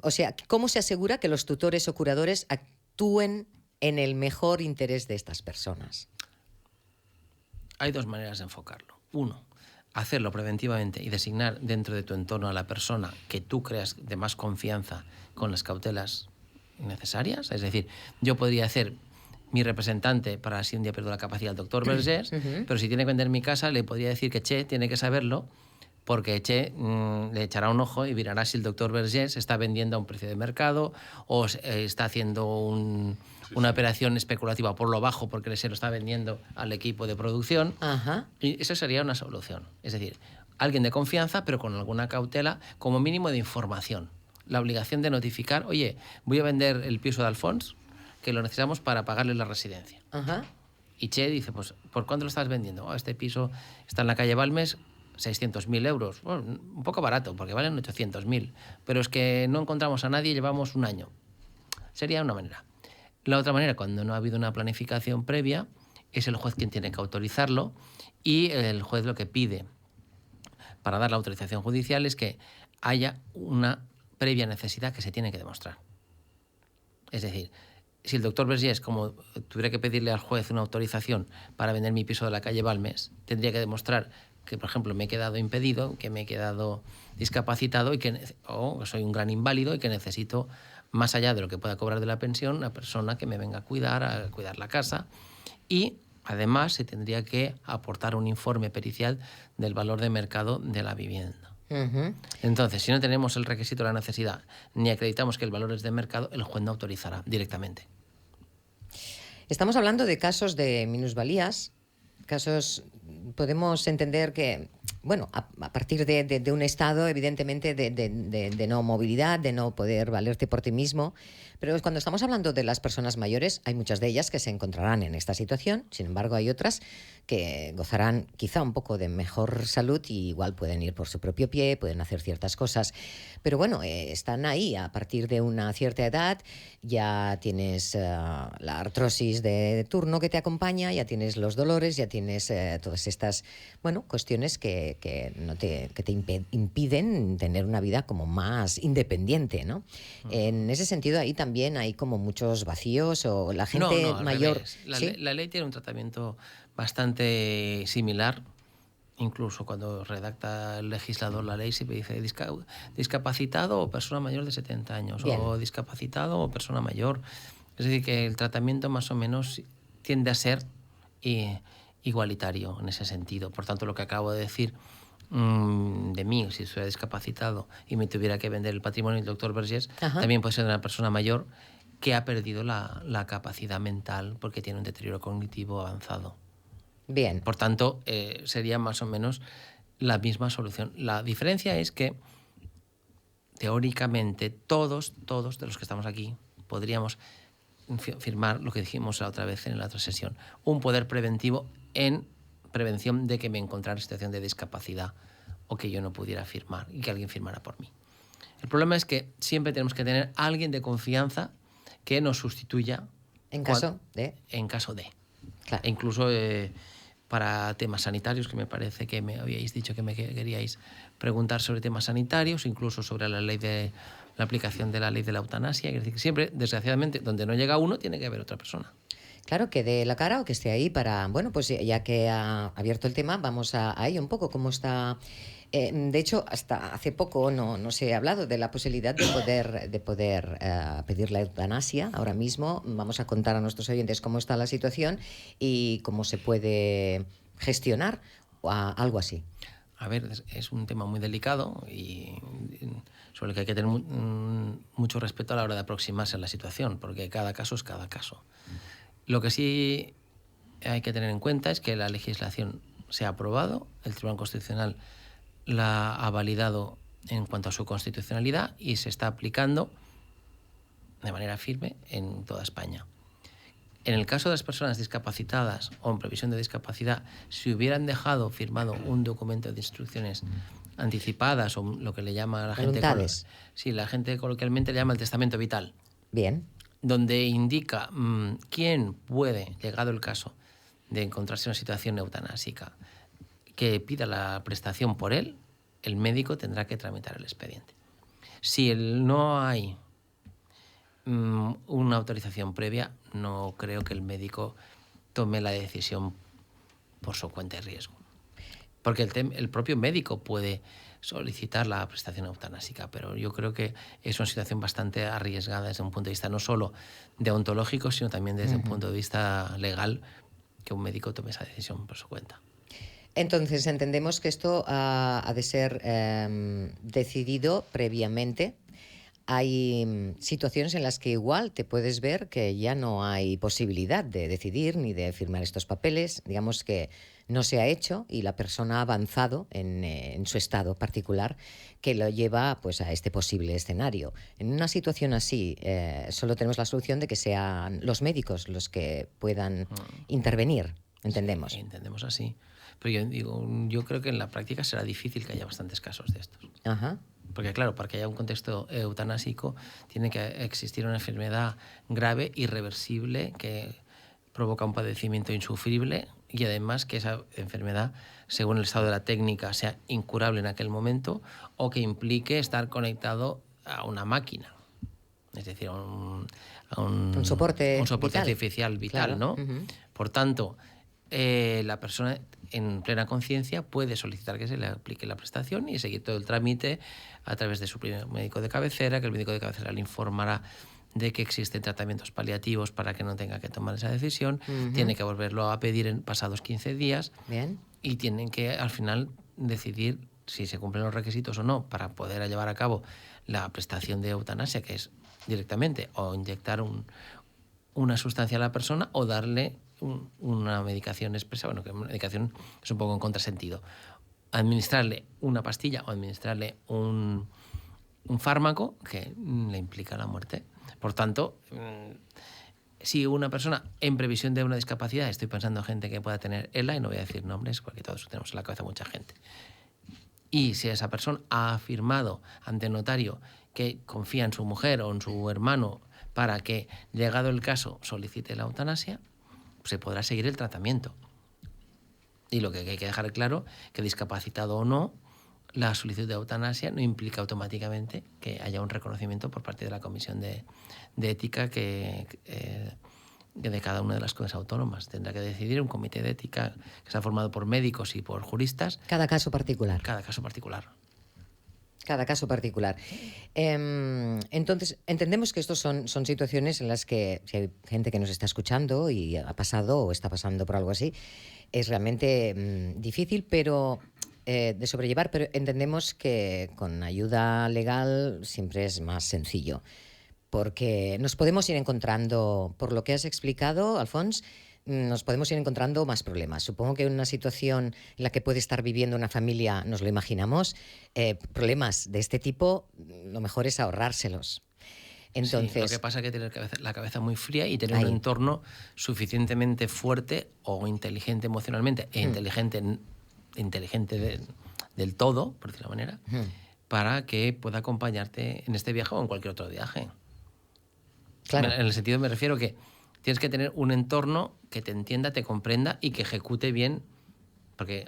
O sea, ¿cómo se asegura que los tutores o curadores actúen en el mejor interés de estas personas? Hay dos maneras de enfocarlo. Uno, hacerlo preventivamente y designar dentro de tu entorno a la persona que tú creas de más confianza con las cautelas necesarias. Es decir, yo podría hacer mi representante para si un día pierdo la capacidad al doctor Vergés, pero si tiene que vender mi casa le podría decir que Che tiene que saberlo porque Che le echará un ojo y mirará si el doctor Vergés está vendiendo a un precio de mercado o está haciendo una operación especulativa por lo bajo porque se lo está vendiendo al equipo de producción. Ajá. Y eso sería una solución. Es decir, alguien de confianza, pero con alguna cautela, como mínimo de información. La obligación de notificar, oye, voy a vender el piso de Alfons, que lo necesitamos para pagarle la residencia. Ajá. Y Che dice, pues, ¿por cuánto lo estás vendiendo? Oh, este piso está en la calle Balmes, 600.000 euros. Bueno, un poco barato, porque valen 800.000. Pero es que no encontramos a nadie y llevamos un año. Sería una manera. La otra manera, cuando no ha habido una planificación previa, es el juez quien tiene que autorizarlo y el juez lo que pide para dar la autorización judicial es que haya una previa necesidad que se tiene que demostrar. Es decir, si el doctor Vergés, como tuviera que pedirle al juez una autorización para vender mi piso de la calle Balmes, tendría que demostrar que, por ejemplo, me he quedado impedido, que me he quedado discapacitado o soy un gran inválido y que necesito, más allá de lo que pueda cobrar de la pensión, una persona que me venga a cuidar la casa. Y además se tendría que aportar un informe pericial del valor de mercado de la vivienda. Entonces, si no tenemos el requisito de la necesidad ni acreditamos que el valor es de mercado, el juez no autorizará directamente. Estamos hablando de casos de minusvalías, casos, podemos entender que, bueno, a partir de un estado, evidentemente, de no movilidad, de no poder valerte por ti mismo. Pero cuando estamos hablando de las personas mayores, hay muchas de ellas que se encontrarán en esta situación. Sin embargo, hay otras que gozarán quizá un poco de mejor salud y igual pueden ir por su propio pie, pueden hacer ciertas cosas. Pero bueno, están ahí a partir de una cierta edad. Ya tienes la artrosis de turno que te acompaña, ya tienes los dolores, ya tienes todas estas, bueno, cuestiones que te impiden tener una vida como más independiente, ¿no? En ese sentido, ahí también hay como muchos vacíos o la gente mayor... La ley tiene un tratamiento bastante similar. Incluso cuando redacta el legislador la ley, se dice discapacitado o persona mayor de 70 años. Bien. O discapacitado o persona mayor Es decir, que el tratamiento más o menos tiende a ser igualitario en ese sentido. Por tanto, lo que acabo de decir de mí, si estuviera discapacitado y me tuviera que vender el patrimonio del doctor Vergés, también puede ser de una persona mayor que ha perdido la capacidad mental porque tiene un deterioro cognitivo avanzado. Bien. Por tanto, sería más o menos la misma solución. La diferencia es que, teóricamente, todos de los que estamos aquí podríamos firmar lo que dijimos la otra vez en la otra sesión, un poder preventivo en prevención de que me encontrara en situación de discapacidad o que yo no pudiera firmar y que alguien firmara por mí. El problema es que siempre tenemos que tener a alguien de confianza que nos sustituya en caso de. Claro. E incluso para temas sanitarios, que me parece que me habíais dicho que me queríais preguntar sobre temas sanitarios, incluso sobre la aplicación de la ley de la eutanasia. Es decir, que siempre, desgraciadamente, donde no llega uno, tiene que haber otra persona. Claro, que dé la cara o que esté ahí para... Bueno, pues ya que ha abierto el tema, vamos a ello un poco, cómo está... de hecho, hasta hace poco no se ha hablado de la posibilidad de poder pedir la eutanasia. Ahora mismo vamos a contar a nuestros oyentes cómo está la situación y cómo se puede gestionar algo así. A ver, es un tema muy delicado y sobre el que hay que tener mucho respeto a la hora de aproximarse a la situación, porque cada caso es cada caso. Lo que sí hay que tener en cuenta es que la legislación se ha aprobado, el Tribunal Constitucional la ha validado en cuanto a su constitucionalidad y se está aplicando de manera firme en toda España. En el caso de las personas discapacitadas o en previsión de discapacidad, si hubieran dejado firmado un documento de instrucciones anticipadas o lo que le llama a la gente... Sí, la gente coloquialmente le llama el testamento vital. Bien. Donde indica quién puede, llegado el caso de encontrarse en una situación eutanásica, que pida la prestación por él, el médico tendrá que tramitar el expediente. Si no hay una autorización previa, no creo que el médico tome la decisión por su cuenta y riesgo. Porque el propio médico puede solicitar la prestación eutanásica, pero yo creo que es una situación bastante arriesgada desde un punto de vista no solo deontológico, sino también desde un punto de vista legal, que un médico tome esa decisión por su cuenta. Entonces, entendemos que esto ha de ser decidido previamente. Hay situaciones en las que igual te puedes ver que ya no hay posibilidad de decidir ni de firmar estos papeles, digamos que no se ha hecho y la persona ha avanzado en su estado particular que lo lleva pues a este posible escenario. En una situación así solo tenemos la solución de que sean los médicos los que puedan intervenir, entendemos. Sí, entendemos así. Pero yo creo que en la práctica será difícil que haya bastantes casos de estos. Ajá. Porque claro, para que haya un contexto eutanásico tiene que existir una enfermedad grave, irreversible, que provoca un padecimiento insufrible y además que esa enfermedad, según el estado de la técnica, sea incurable en aquel momento o que implique estar conectado a una máquina. Es decir, a un soporte vital. Artificial vital, claro. ¿No? Por tanto, la persona en plena conciencia puede solicitar que se le aplique la prestación y seguir todo el trámite a través de su primer médico de cabecera, que el médico de cabecera le informará de que existen tratamientos paliativos para que no tenga que tomar esa decisión, tiene que volverlo a pedir en pasados 15 días. Bien. Y tienen que al final decidir si se cumplen los requisitos o no para poder llevar a cabo la prestación de eutanasia, que es directamente o inyectar una sustancia a la persona o darle una medicación expresa, bueno, que medicación es un poco en contrasentido. Administrarle una pastilla o administrarle un fármaco que le implica la muerte. Por tanto, si una persona en previsión de una discapacidad, estoy pensando en gente que pueda tener ELA, y no voy a decir nombres porque todos tenemos en la cabeza mucha gente, y si esa persona ha afirmado ante notario que confía en su mujer o en su hermano para que, llegado el caso, solicite la eutanasia, se podrá seguir el tratamiento. Y lo que hay que dejar claro, que discapacitado o no, la solicitud de eutanasia no implica automáticamente que haya un reconocimiento por parte de la Comisión de Ética que de cada una de las comunidades autónomas. Tendrá que decidir un comité de ética que está formado por médicos y por juristas. Cada caso particular. Cada caso particular. Cada caso particular. Entonces, entendemos que estos son situaciones en las que, si hay gente que nos está escuchando y ha pasado o está pasando por algo así, es realmente difícil, pero de sobrellevar, pero entendemos que con ayuda legal siempre es más sencillo, porque nos podemos ir encontrando, por lo que has explicado, Alfons, nos podemos ir encontrando más problemas. Supongo que en una situación en la que puede estar viviendo una familia, nos lo imaginamos, problemas de este tipo, lo mejor es ahorrárselos. Entonces, sí, lo que pasa es que tener la cabeza muy fría y tener un entorno suficientemente fuerte o inteligente emocionalmente e inteligente del todo, por decirlo de manera, para que pueda acompañarte en este viaje o en cualquier otro viaje. Claro. En el sentido, me refiero que tienes que tener un entorno que te entienda, te comprenda y que ejecute bien, porque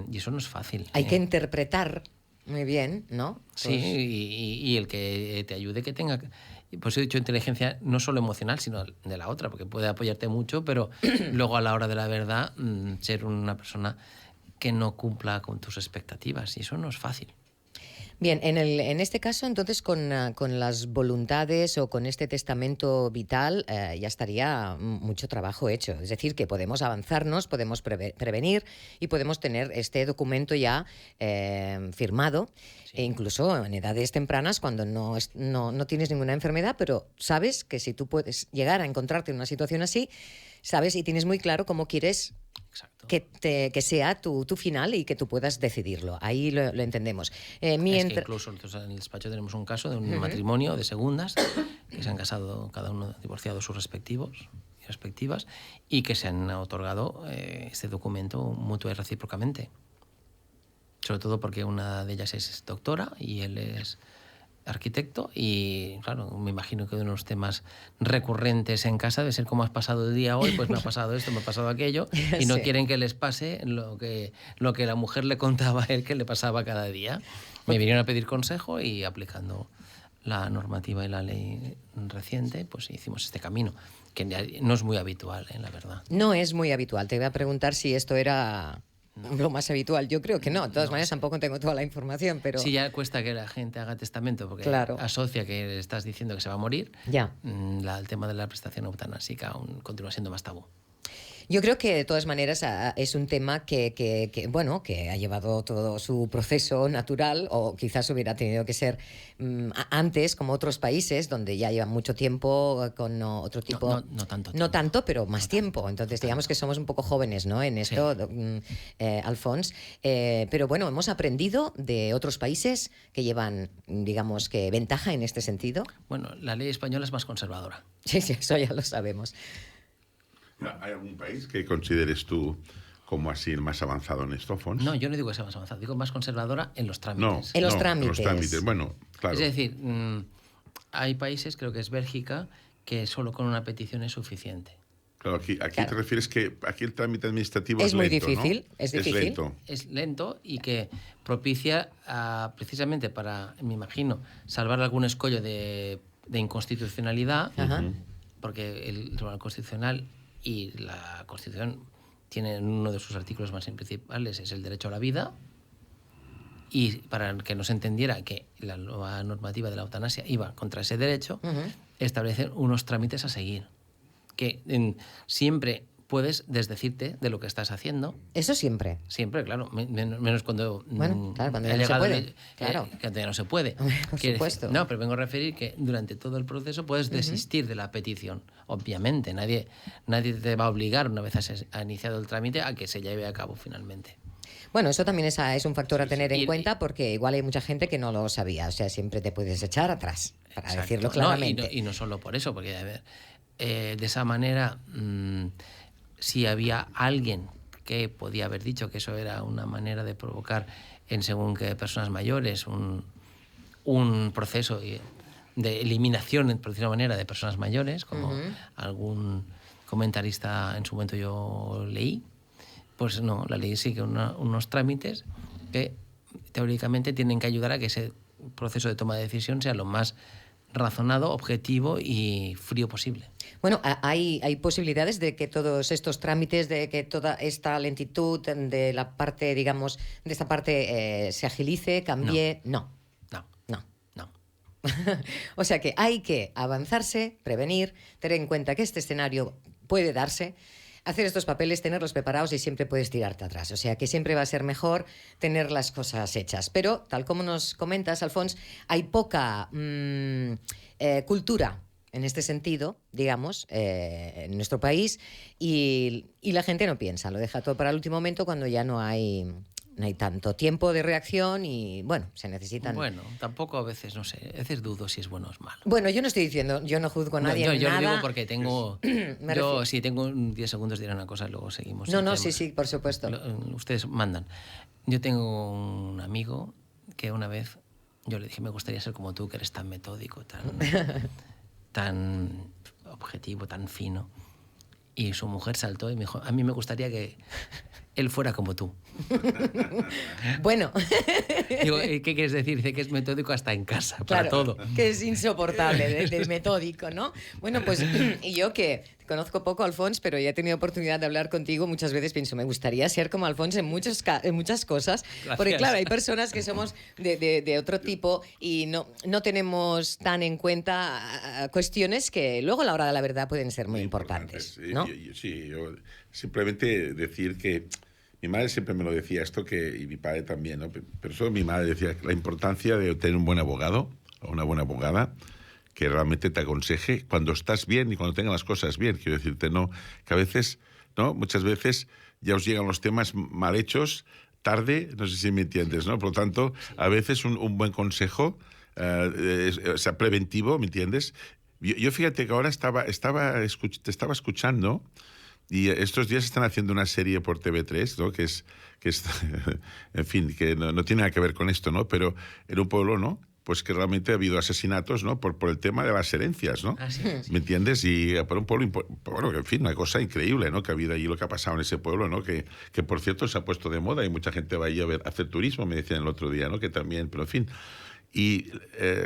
y eso no es fácil. Hay que interpretar muy bien, ¿no? Sí, pues, y el que te ayude, que tenga... Pues he dicho inteligencia no solo emocional, sino de la otra, porque puede apoyarte mucho, pero luego a la hora de la verdad ser una persona que no cumpla con tus expectativas, y eso no es fácil. Bien, en este caso, entonces, con las voluntades o con este testamento vital ya estaría mucho trabajo hecho. Es decir, que podemos avanzarnos, podemos prevenir y podemos tener este documento ya firmado, sí. E incluso en edades tempranas, cuando no tienes ninguna enfermedad, pero sabes que si tú puedes llegar a encontrarte en una situación así, sabes y tienes muy claro cómo quieres... que sea tu final y que tú puedas decidirlo. Ahí lo entendemos. Es que incluso nosotros en el despacho tenemos un caso de un matrimonio de segundas que se han casado, cada uno divorciado sus respectivos y respectivas, y que se han otorgado este documento mutuo y recíprocamente. Sobre todo porque una de ellas es doctora y él es arquitecto, y claro, me imagino que uno de los temas recurrentes en casa debe ser cómo has pasado el día hoy, pues me ha pasado esto, me ha pasado aquello, y no quieren que les pase lo que la mujer le contaba a él que le pasaba cada día. Me vinieron a pedir consejo y, aplicando la normativa y la ley reciente, pues hicimos este camino, que no es muy habitual, la verdad. No es muy habitual. Te voy a preguntar si esto era... lo más habitual. Yo creo que no. De todas maneras, tampoco tengo toda la información, pero... Sí, ya cuesta que la gente haga testamento porque asocia que le estás diciendo que se va a morir. Ya. El tema de la prestación eutanásica aún continúa siendo más tabú. Yo creo que de todas maneras es un tema que ha llevado todo su proceso natural, o quizás hubiera tenido que ser antes, como otros países donde ya llevan mucho tiempo con otro tipo... No tanto, pero más tiempo. Entonces, digamos que somos un poco jóvenes, ¿no?, en esto, sí. Alfons. Pero bueno, hemos aprendido de otros países que llevan, digamos, que ventaja en este sentido. Bueno, la ley española es más conservadora. Sí, eso ya lo sabemos. ¿Hay algún país que consideres tú como así el más avanzado en esto, Fons? No, yo no digo que sea más avanzado, digo más conservadora en los trámites. En los trámites. Bueno, claro. Es decir, hay países, creo que es Bélgica, que solo con una petición es suficiente. Claro, aquí te refieres que aquí el trámite administrativo es lento, muy difícil, ¿no? Es difícil. Es lento y que propicia precisamente para, me imagino, salvar algún escollo de inconstitucionalidad, porque el Tribunal Constitucional y la Constitución tienen uno de sus artículos más principales, es el derecho a la vida, y para que no se entendiera que la nueva normativa de la eutanasia iba contra ese derecho, establecen unos trámites a seguir, que siempre puedes desdecirte de lo que estás haciendo. Eso siempre. Siempre, claro. Menos cuando... Bueno, claro, cuando ya no se puede. Claro. Que ya no se puede. Por supuesto. No, pero vengo a referir que durante todo el proceso puedes desistir de la petición. Obviamente, nadie te va a obligar, una vez has iniciado el trámite, a que se lleve a cabo finalmente. Bueno, eso también es un factor a tener en cuenta, porque igual hay mucha gente que no lo sabía. O sea, siempre te puedes echar atrás, para decirlo claramente. No, y no solo por eso, porque a ver, de esa manera... si había alguien que podía haber dicho que eso era una manera de provocar en según qué personas mayores un proceso de eliminación, por decirlo de una manera, de personas mayores, como algún comentarista en su momento yo leí, pues no, la ley sigue unos trámites que teóricamente tienen que ayudar a que ese proceso de toma de decisión sea lo más razonado, objetivo y frío posible. Bueno, hay posibilidades de que todos estos trámites, de que toda esta lentitud de la parte, digamos, de esta parte se agilice, cambie. No. O sea que hay que avanzarse, prevenir, tener en cuenta que este escenario puede darse, hacer estos papeles, tenerlos preparados y siempre puedes tirarte atrás. O sea que siempre va a ser mejor tener las cosas hechas. Pero, tal como nos comentas, Alfons, hay poca cultura en este sentido, digamos, en nuestro país, y la gente no piensa, lo deja todo para el último momento cuando ya no hay tanto tiempo de reacción y, bueno, se necesitan... Bueno, tampoco a veces, no sé, a veces dudo si es bueno o es malo. Bueno, yo no estoy diciendo, yo no juzgo a nadie yo nada. lo digo porque tengo... Me yo, refiero... si tengo 10 segundos, diré una cosa y luego seguimos. No, sí, por supuesto. Ustedes mandan. Yo tengo un amigo que una vez yo le dije, me gustaría ser como tú, que eres tan metódico, tan objetivo, tan fino. Y su mujer saltó y me dijo, a mí me gustaría que él fuera como tú. Bueno. Digo, ¿qué quieres decir? Dice que es metódico hasta en casa, claro, para todo. Que es insoportable, de metódico, ¿no? Bueno, pues, y yo que conozco poco a Alfons, pero ya he tenido oportunidad de hablar contigo, muchas veces pienso, me gustaría ser como Alfons en muchas cosas. Gracias. Porque, claro, hay personas que somos de otro tipo y no tenemos tan en cuenta cuestiones que luego a la hora de la verdad pueden ser muy importantes, ¿no? Yo simplemente decir que mi madre siempre me lo decía esto, y mi padre también, ¿no? Pero solo mi madre decía la importancia de tener un buen abogado o una buena abogada que realmente te aconseje cuando estás bien y cuando tengas las cosas bien. Quiero decirte, no, que a veces, ¿no? Muchas veces ya os llegan los temas mal hechos, tarde, no sé si me entiendes, ¿no? Por lo tanto, a veces un buen consejo, o sea, preventivo, ¿me entiendes? Yo fíjate que ahora te estaba escuchando. Y estos días están haciendo una serie por TV3, ¿no? que es en fin, que no tiene nada que ver con esto, ¿no? Pero en un pueblo, ¿no? Pues que realmente ha habido asesinatos, ¿no? Por el tema de las herencias, ¿no? Sí. ¿Me entiendes? Y por un pueblo, bueno, en fin, una cosa increíble, ¿no? Que ha habido allí lo que ha pasado en ese pueblo, ¿no? Que por cierto se ha puesto de moda y mucha gente va allí a hacer turismo, me decían el otro día, ¿no? Que también, pero en fin. Y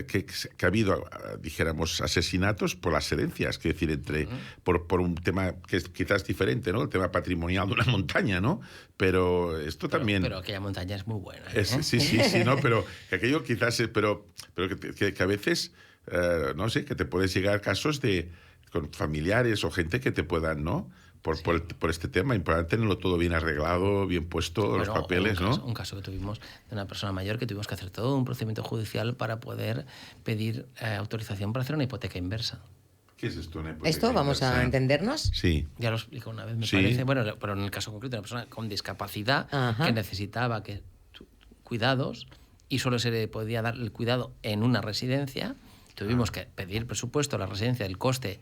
que ha habido, dijéramos, asesinatos por las herencias, que decir, por un tema que es quizás diferente, ¿no? El tema patrimonial de una montaña, ¿no? Pero esto también... Pero aquella montaña es muy buena. Sí, ¿no? Pero que aquello quizás... Pero que a veces, no sé, que te puedes llegar casos con familiares o gente que te puedan, ¿no? Por este tema, importante tenerlo todo bien arreglado, bien puesto, los papeles, ¿no? Un caso que tuvimos de una persona mayor que tuvimos que hacer todo un procedimiento judicial para poder pedir autorización para hacer una hipoteca inversa. ¿Qué es esto? Una hipoteca ¿Esto vamos inversa? a entendernos? Sí. Ya lo explico una vez, me Sí. parece. Bueno, pero en el caso concreto, una persona con discapacidad que necesitaba cuidados y solo se le podía dar el cuidado en una residencia. Tuvimos que pedir presupuesto a la residencia del coste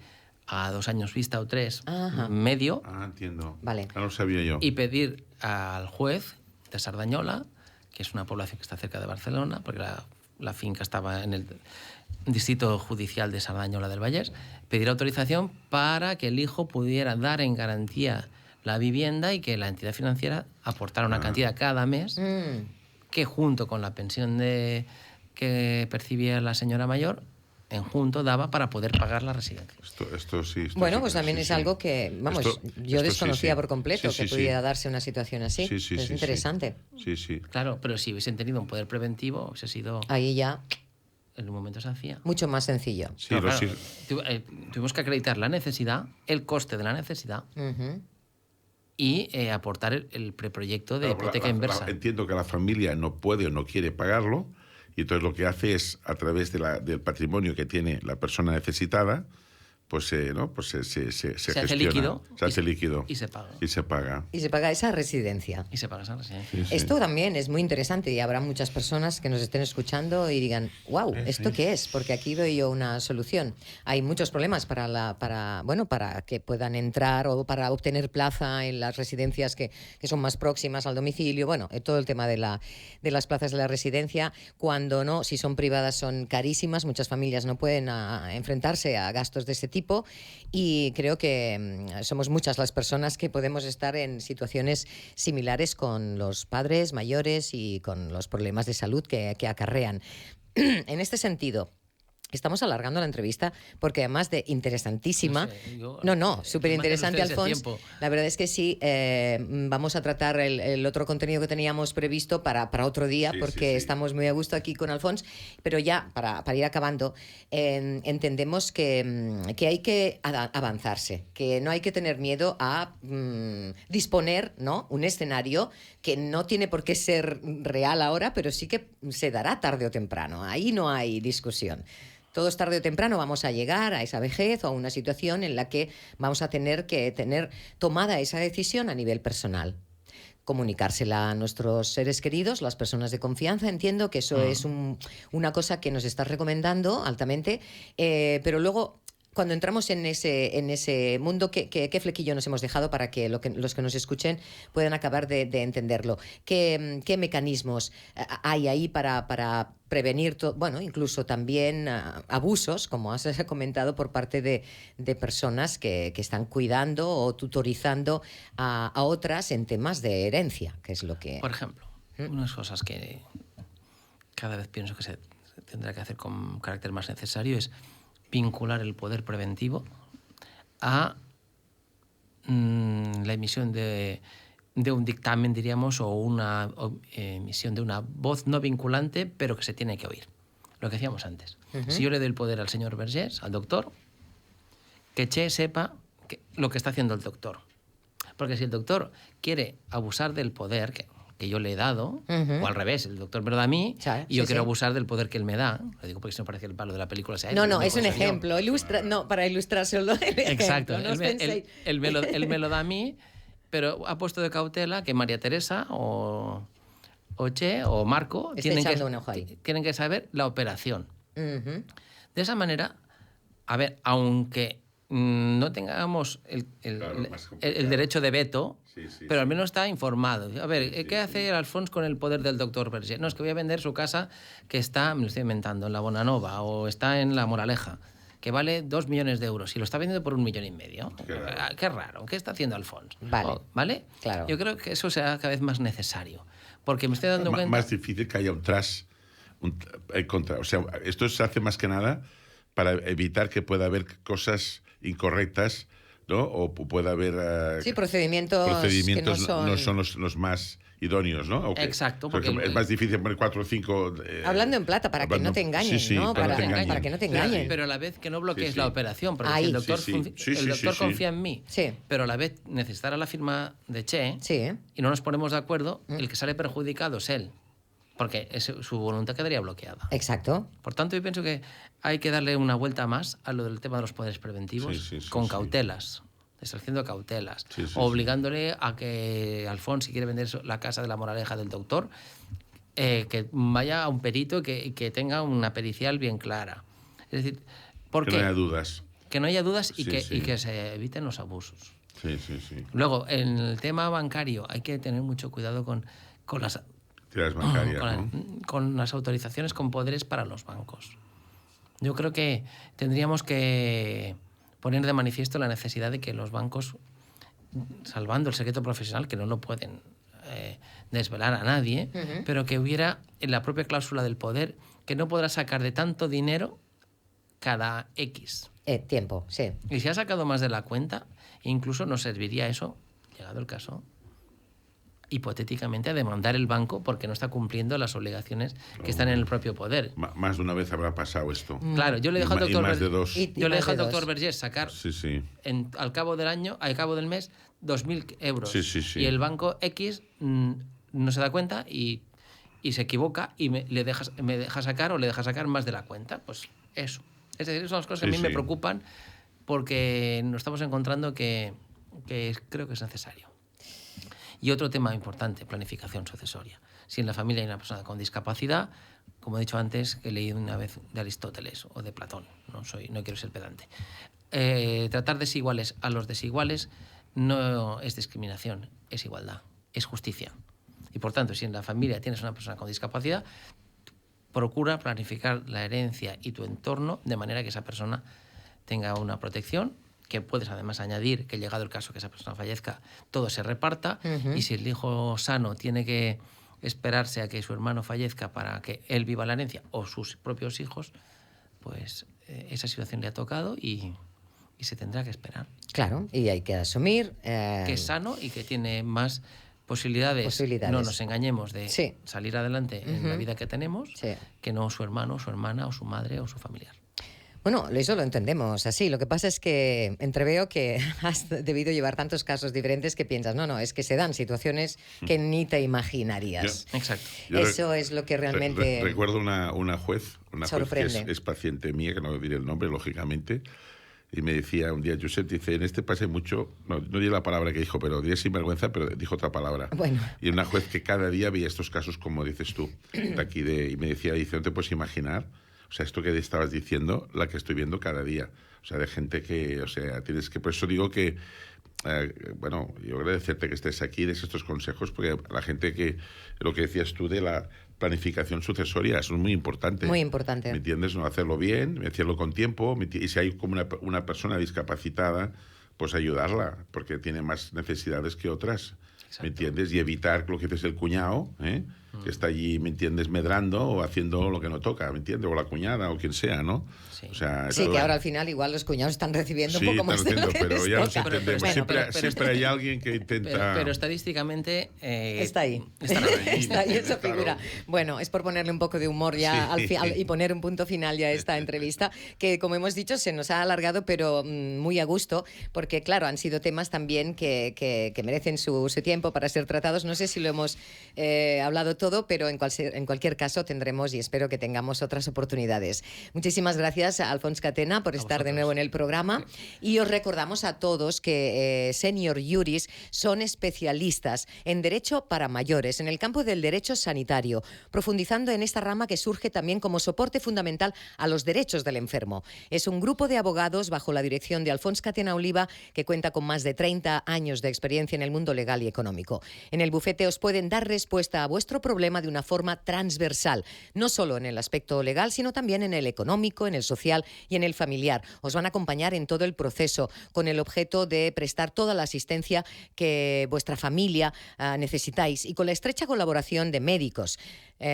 a 2 años vista o 3 medio. Entiendo. Vale. No lo sabía yo. Y pedir al juez de Sardañola, que es una población que está cerca de Barcelona, porque la finca estaba en el distrito judicial de Sardañola del Vallès, pedir autorización para que el hijo pudiera dar en garantía la vivienda y que la entidad financiera aportara una cantidad cada mes que junto con la pensión que percibía la señora mayor, en junto daba para poder pagar la residencia. Esto sí. Bueno, pues también es algo que, vamos, yo desconocía por completo Sí, que pudiera darse una situación así. Es interesante. Sí. Claro, pero si hubiesen tenido un poder preventivo, hubiese sido... Ahí ya, En un momento se hacía. mucho más sencillo. Sí, Pero claro, tuvimos que acreditar la necesidad, el coste de la necesidad y aportar el preproyecto de hipoteca inversa. Entiendo que la familia no puede o no quiere pagarlo, y entonces lo que hace es, a través del patrimonio que tiene la persona necesitada, pues, ¿no? Pues se hace gestiona, líquido. Se hace líquido. Y se paga. Y se paga. Y se paga esa residencia. Y se paga esa residencia. Sí. Esto también es muy interesante y habrá muchas personas que nos estén escuchando y digan, wow, ¿esto qué es? Porque aquí veo yo una solución. Hay muchos problemas para que puedan entrar o para obtener plaza en las residencias que son más próximas al domicilio. Bueno, todo el tema de las plazas de la residencia. Cuando no, si son privadas son carísimas. Muchas familias no pueden enfrentarse a gastos de ese tipo y creo que somos muchas las personas que podemos estar en situaciones similares con los padres mayores y con los problemas de salud que acarrean. En este sentido, Estamos alargando la entrevista porque además de interesantísima, súper interesante, Alfons. La verdad es que sí, vamos a tratar el otro contenido que teníamos previsto para otro día, porque estamos muy a gusto aquí con Alfons, pero ya para ir acabando, entendemos que hay que avanzarse, que no hay que tener miedo a disponer, ¿no?, un escenario que no tiene por qué ser real ahora, pero sí que se dará tarde o temprano. Ahí no hay discusión. Todos tarde o temprano vamos a llegar a esa vejez o a una situación en la que vamos a tener que tener tomada esa decisión a nivel personal. Comunicársela a nuestros seres queridos, las personas de confianza. Entiendo que eso es una cosa que nos estás recomendando altamente, pero luego, cuando entramos en ese mundo, ¿qué flequillo nos hemos dejado para que los que nos escuchen puedan acabar de entenderlo? ¿Qué mecanismos hay ahí para prevenir, incluso también abusos, como has comentado, por parte de personas que están cuidando o tutorizando a otras en temas de herencia, que es lo que... Por ejemplo, unas cosas que cada vez pienso que se tendrá que hacer con carácter más necesario es vincular el poder preventivo a la emisión de un dictamen, diríamos, o una emisión de una voz no vinculante, pero que se tiene que oír. Lo que hacíamos antes. Si yo le doy el poder al señor Vergés, al doctor, que Che sepa lo que está haciendo el doctor. Porque si el doctor quiere abusar del poder que yo le he dado, o al revés, el doctor me lo da a mí, y yo quiero abusar del poder que él me da. Lo digo porque si no parece que el palo de la película sea... No, es un ejemplo. Para ilustrárselo. Exacto. Él me lo da a mí, pero ha puesto de cautela que María Teresa o Che o Marco tienen que saber la operación. De esa manera, a ver, aunque no tengamos el derecho de veto, pero al menos está informado. A ver, ¿qué hace Alfons con el poder del doctor Vergés? No, es que voy a vender su casa que está, me lo estoy inventando, en la Bonanova o está en la Moraleja, que vale 2 millones de euros y lo está vendiendo por 1,5 millones. Qué raro. ¿Qué está haciendo Alfons? ¿Vale? Claro. Yo creo que eso será cada vez más necesario, porque me estoy dando cuenta... Más difícil que haya un contra. O sea, esto se hace más que nada para evitar que pueda haber cosas incorrectas, ¿no? O pueda haber... procedimientos que no son los más idóneos, ¿no? Exacto. Porque es más difícil poner 4 o 5... hablando en plata, para que no te engañen, ¿no? Para que no te engañen. Pero a la vez que no bloquees la operación, porque si el doctor confía en mí, pero a la vez necesitará la firma de Che, y no nos ponemos de acuerdo, el que sale perjudicado es él. Porque su voluntad quedaría bloqueada. Exacto. Por tanto, yo pienso que hay que darle una vuelta más a lo del tema de los poderes preventivos con cautelas, estableciendo cautelas, obligándole a que Alfons, si quiere vender la casa de la Moraleja del doctor, que vaya a un perito que tenga una pericial bien clara. Es decir, que no haya dudas. Que no haya dudas y que se eviten los abusos. Sí. Luego, en el tema bancario, hay que tener mucho cuidado con las... con las autorizaciones con poderes para los bancos. Yo creo que tendríamos que poner de manifiesto la necesidad de que los bancos, salvando el secreto profesional, que no lo pueden desvelar a nadie, pero que hubiera en la propia cláusula del poder que no podrá sacar de tanto dinero cada X. Tiempo, sí. Y si ha sacado más de la cuenta, incluso nos serviría eso, llegado el caso, hipotéticamente a demandar el banco porque no está cumpliendo las obligaciones que están en el propio poder. Más de una vez habrá pasado esto. Claro, yo le dejo al doctor Vergés sacar al cabo del año, al cabo del mes, 2.000 euros. Y el banco X no se da cuenta y se equivoca y me deja sacar o le deja sacar más de la cuenta. Pues eso. Es decir, son las cosas que a mí me preocupan porque nos estamos encontrando que creo que es necesario. Y otro tema importante, planificación sucesoria. Si en la familia hay una persona con discapacidad, como he dicho antes, que he leído una vez de Aristóteles o de Platón, no quiero ser pedante, tratar desiguales a los desiguales no es discriminación, es igualdad, es justicia. Y por tanto, si en la familia tienes una persona con discapacidad, procura planificar la herencia y tu entorno de manera que esa persona tenga una protección, que puedes además añadir que llegado el caso que esa persona fallezca, todo se reparta, y si el hijo sano tiene que esperarse a que su hermano fallezca para que él viva la herencia o sus propios hijos, pues esa situación le ha tocado y se tendrá que esperar. Claro, y hay que asumir... que es sano y que tiene más posibilidades. No nos engañemos, de salir adelante en la vida que tenemos, que no su hermano, su hermana, o su madre, o su familiar. Bueno, eso lo entendemos así. Lo que pasa es que entreveo que has debido llevar tantos casos diferentes que piensas, no, es que se dan situaciones que ni te imaginarías. Exacto. Eso es lo que realmente... Recuerdo una juez que es paciente mía, que no diré el nombre, lógicamente, y me decía un día, Josep, dice, en este pase mucho, no diré la palabra que dijo, pero diré sinvergüenza, pero dijo otra palabra. Bueno. Y una juez que cada día veía estos casos, como dices tú, de aquí y me decía, no te puedes imaginar, o sea, esto que estabas diciendo, la que estoy viendo cada día. O sea, de gente que, o sea, tienes que... Por eso digo que, bueno, yo agradecerte que estés aquí, des estos consejos, porque la gente que, lo que decías tú de la planificación sucesoria, eso es muy importante. Muy importante. ¿Me entiendes? No hacerlo bien, hacerlo con tiempo, y si hay como una persona discapacitada, pues ayudarla, porque tiene más necesidades que otras. Exacto. ¿Me entiendes? Y evitar lo que dices el cuñado, que está allí, ¿me entiendes?, medrando o haciendo lo que no toca, ¿me entiendes? O la cuñada o quien sea, ¿no? Sí, o sea, sí, que ahora al final igual los cuñados están recibiendo un poco más de lo que pero ya nos entendemos. Pero siempre hay alguien que intenta... Pero estadísticamente... está ahí. Está ahí esa figura. Claro. Bueno, es por ponerle un poco de humor ya al final y poner un punto final ya a esta entrevista, que como hemos dicho se nos ha alargado, pero muy a gusto, porque claro, han sido temas también que merecen su tiempo para ser tratados. No sé si lo hemos hablado todo, pero en cualquier caso tendremos y espero que tengamos otras oportunidades. Muchísimas gracias a Alfons Catena por estar de nuevo en el programa y os recordamos a todos que Senior Juris son especialistas en derecho para mayores, en el campo del derecho sanitario, profundizando en esta rama que surge también como soporte fundamental a los derechos del enfermo. Es un grupo de abogados bajo la dirección de Alfons Catena Oliva que cuenta con más de 30 años de experiencia en el mundo legal y económico. En el bufete os pueden dar respuesta a vuestro problema de una forma transversal, no solo en el aspecto legal, sino también en el económico, en el social y en el familiar. Os van a acompañar en todo el proceso con el objeto de prestar toda la asistencia que vuestra familia necesitáis y con la estrecha colaboración de médicos,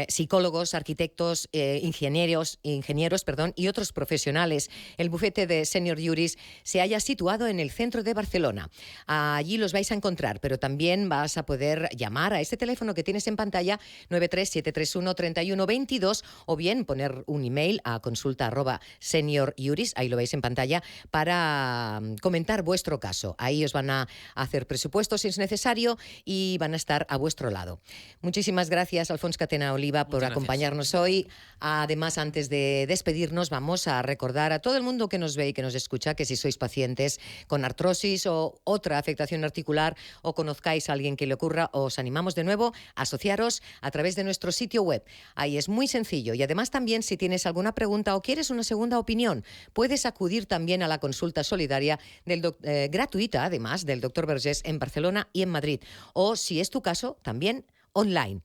psicólogos, arquitectos, ingenieros, y otros profesionales. El bufete de Senior Juris se halla situado en el centro de Barcelona. Allí los vais a encontrar, pero también vas a poder llamar a este teléfono que tienes en pantalla, 937313122, o bien poner un email a consulta@seniorjuris, ahí lo veis en pantalla, para comentar vuestro caso. Ahí os van a hacer presupuestos si es necesario y van a estar a vuestro lado. Muchísimas gracias, Alfons Catena Oliva, por acompañarnos hoy. Además, antes de despedirnos, vamos a recordar a todo el mundo que nos ve y que nos escucha que si sois pacientes con artrosis o otra afectación articular o conozcáis a alguien que le ocurra, os animamos de nuevo a asociaros a través de nuestro sitio web. Ahí es muy sencillo y además también si tienes alguna pregunta o quieres una segunda opinión, puedes acudir también a la consulta solidaria gratuita, además, del Dr. Vergés en Barcelona y en Madrid. O si es tu caso, también online.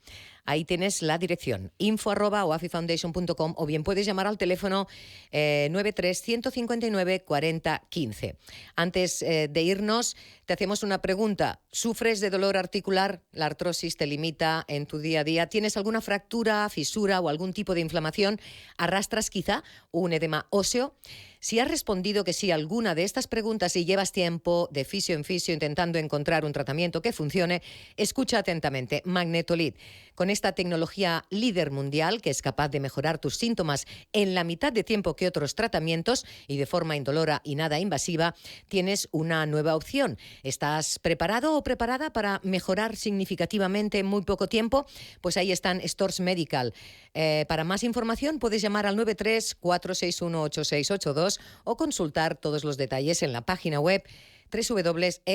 Ahí tienes la dirección, info@oafifoundation.com, o bien puedes llamar al teléfono 93 159 40 15. Antes de irnos, te hacemos una pregunta. ¿Sufres de dolor articular? ¿La artrosis te limita en tu día a día? ¿Tienes alguna fractura, fisura o algún tipo de inflamación? ¿Arrastras quizá un edema óseo? Si has respondido que sí a alguna de estas preguntas y llevas tiempo de fisio en fisio intentando encontrar un tratamiento que funcione, escucha atentamente. Magnetolid. Con esta tecnología líder mundial que es capaz de mejorar tus síntomas en la mitad de tiempo que otros tratamientos y de forma indolora y nada invasiva, tienes una nueva opción. ¿Estás preparado o preparada para mejorar significativamente en muy poco tiempo? Pues ahí están Stores Medical. Para más información puedes llamar al 93 461 8682 o consultar todos los detalles en la página web www.emtt.es.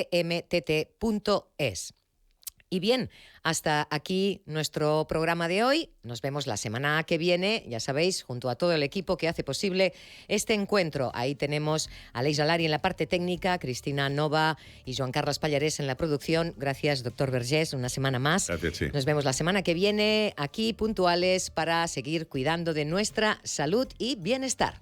Y bien, hasta aquí nuestro programa de hoy. Nos vemos la semana que viene, ya sabéis, junto a todo el equipo que hace posible este encuentro. Ahí tenemos a Aleix Alari en la parte técnica, Cristina Nova y Joan Carles Pallarés en la producción. Gracias, doctor Vergés, una semana más. Gracias, sí. Nos vemos la semana que viene aquí puntuales para seguir cuidando de nuestra salud y bienestar.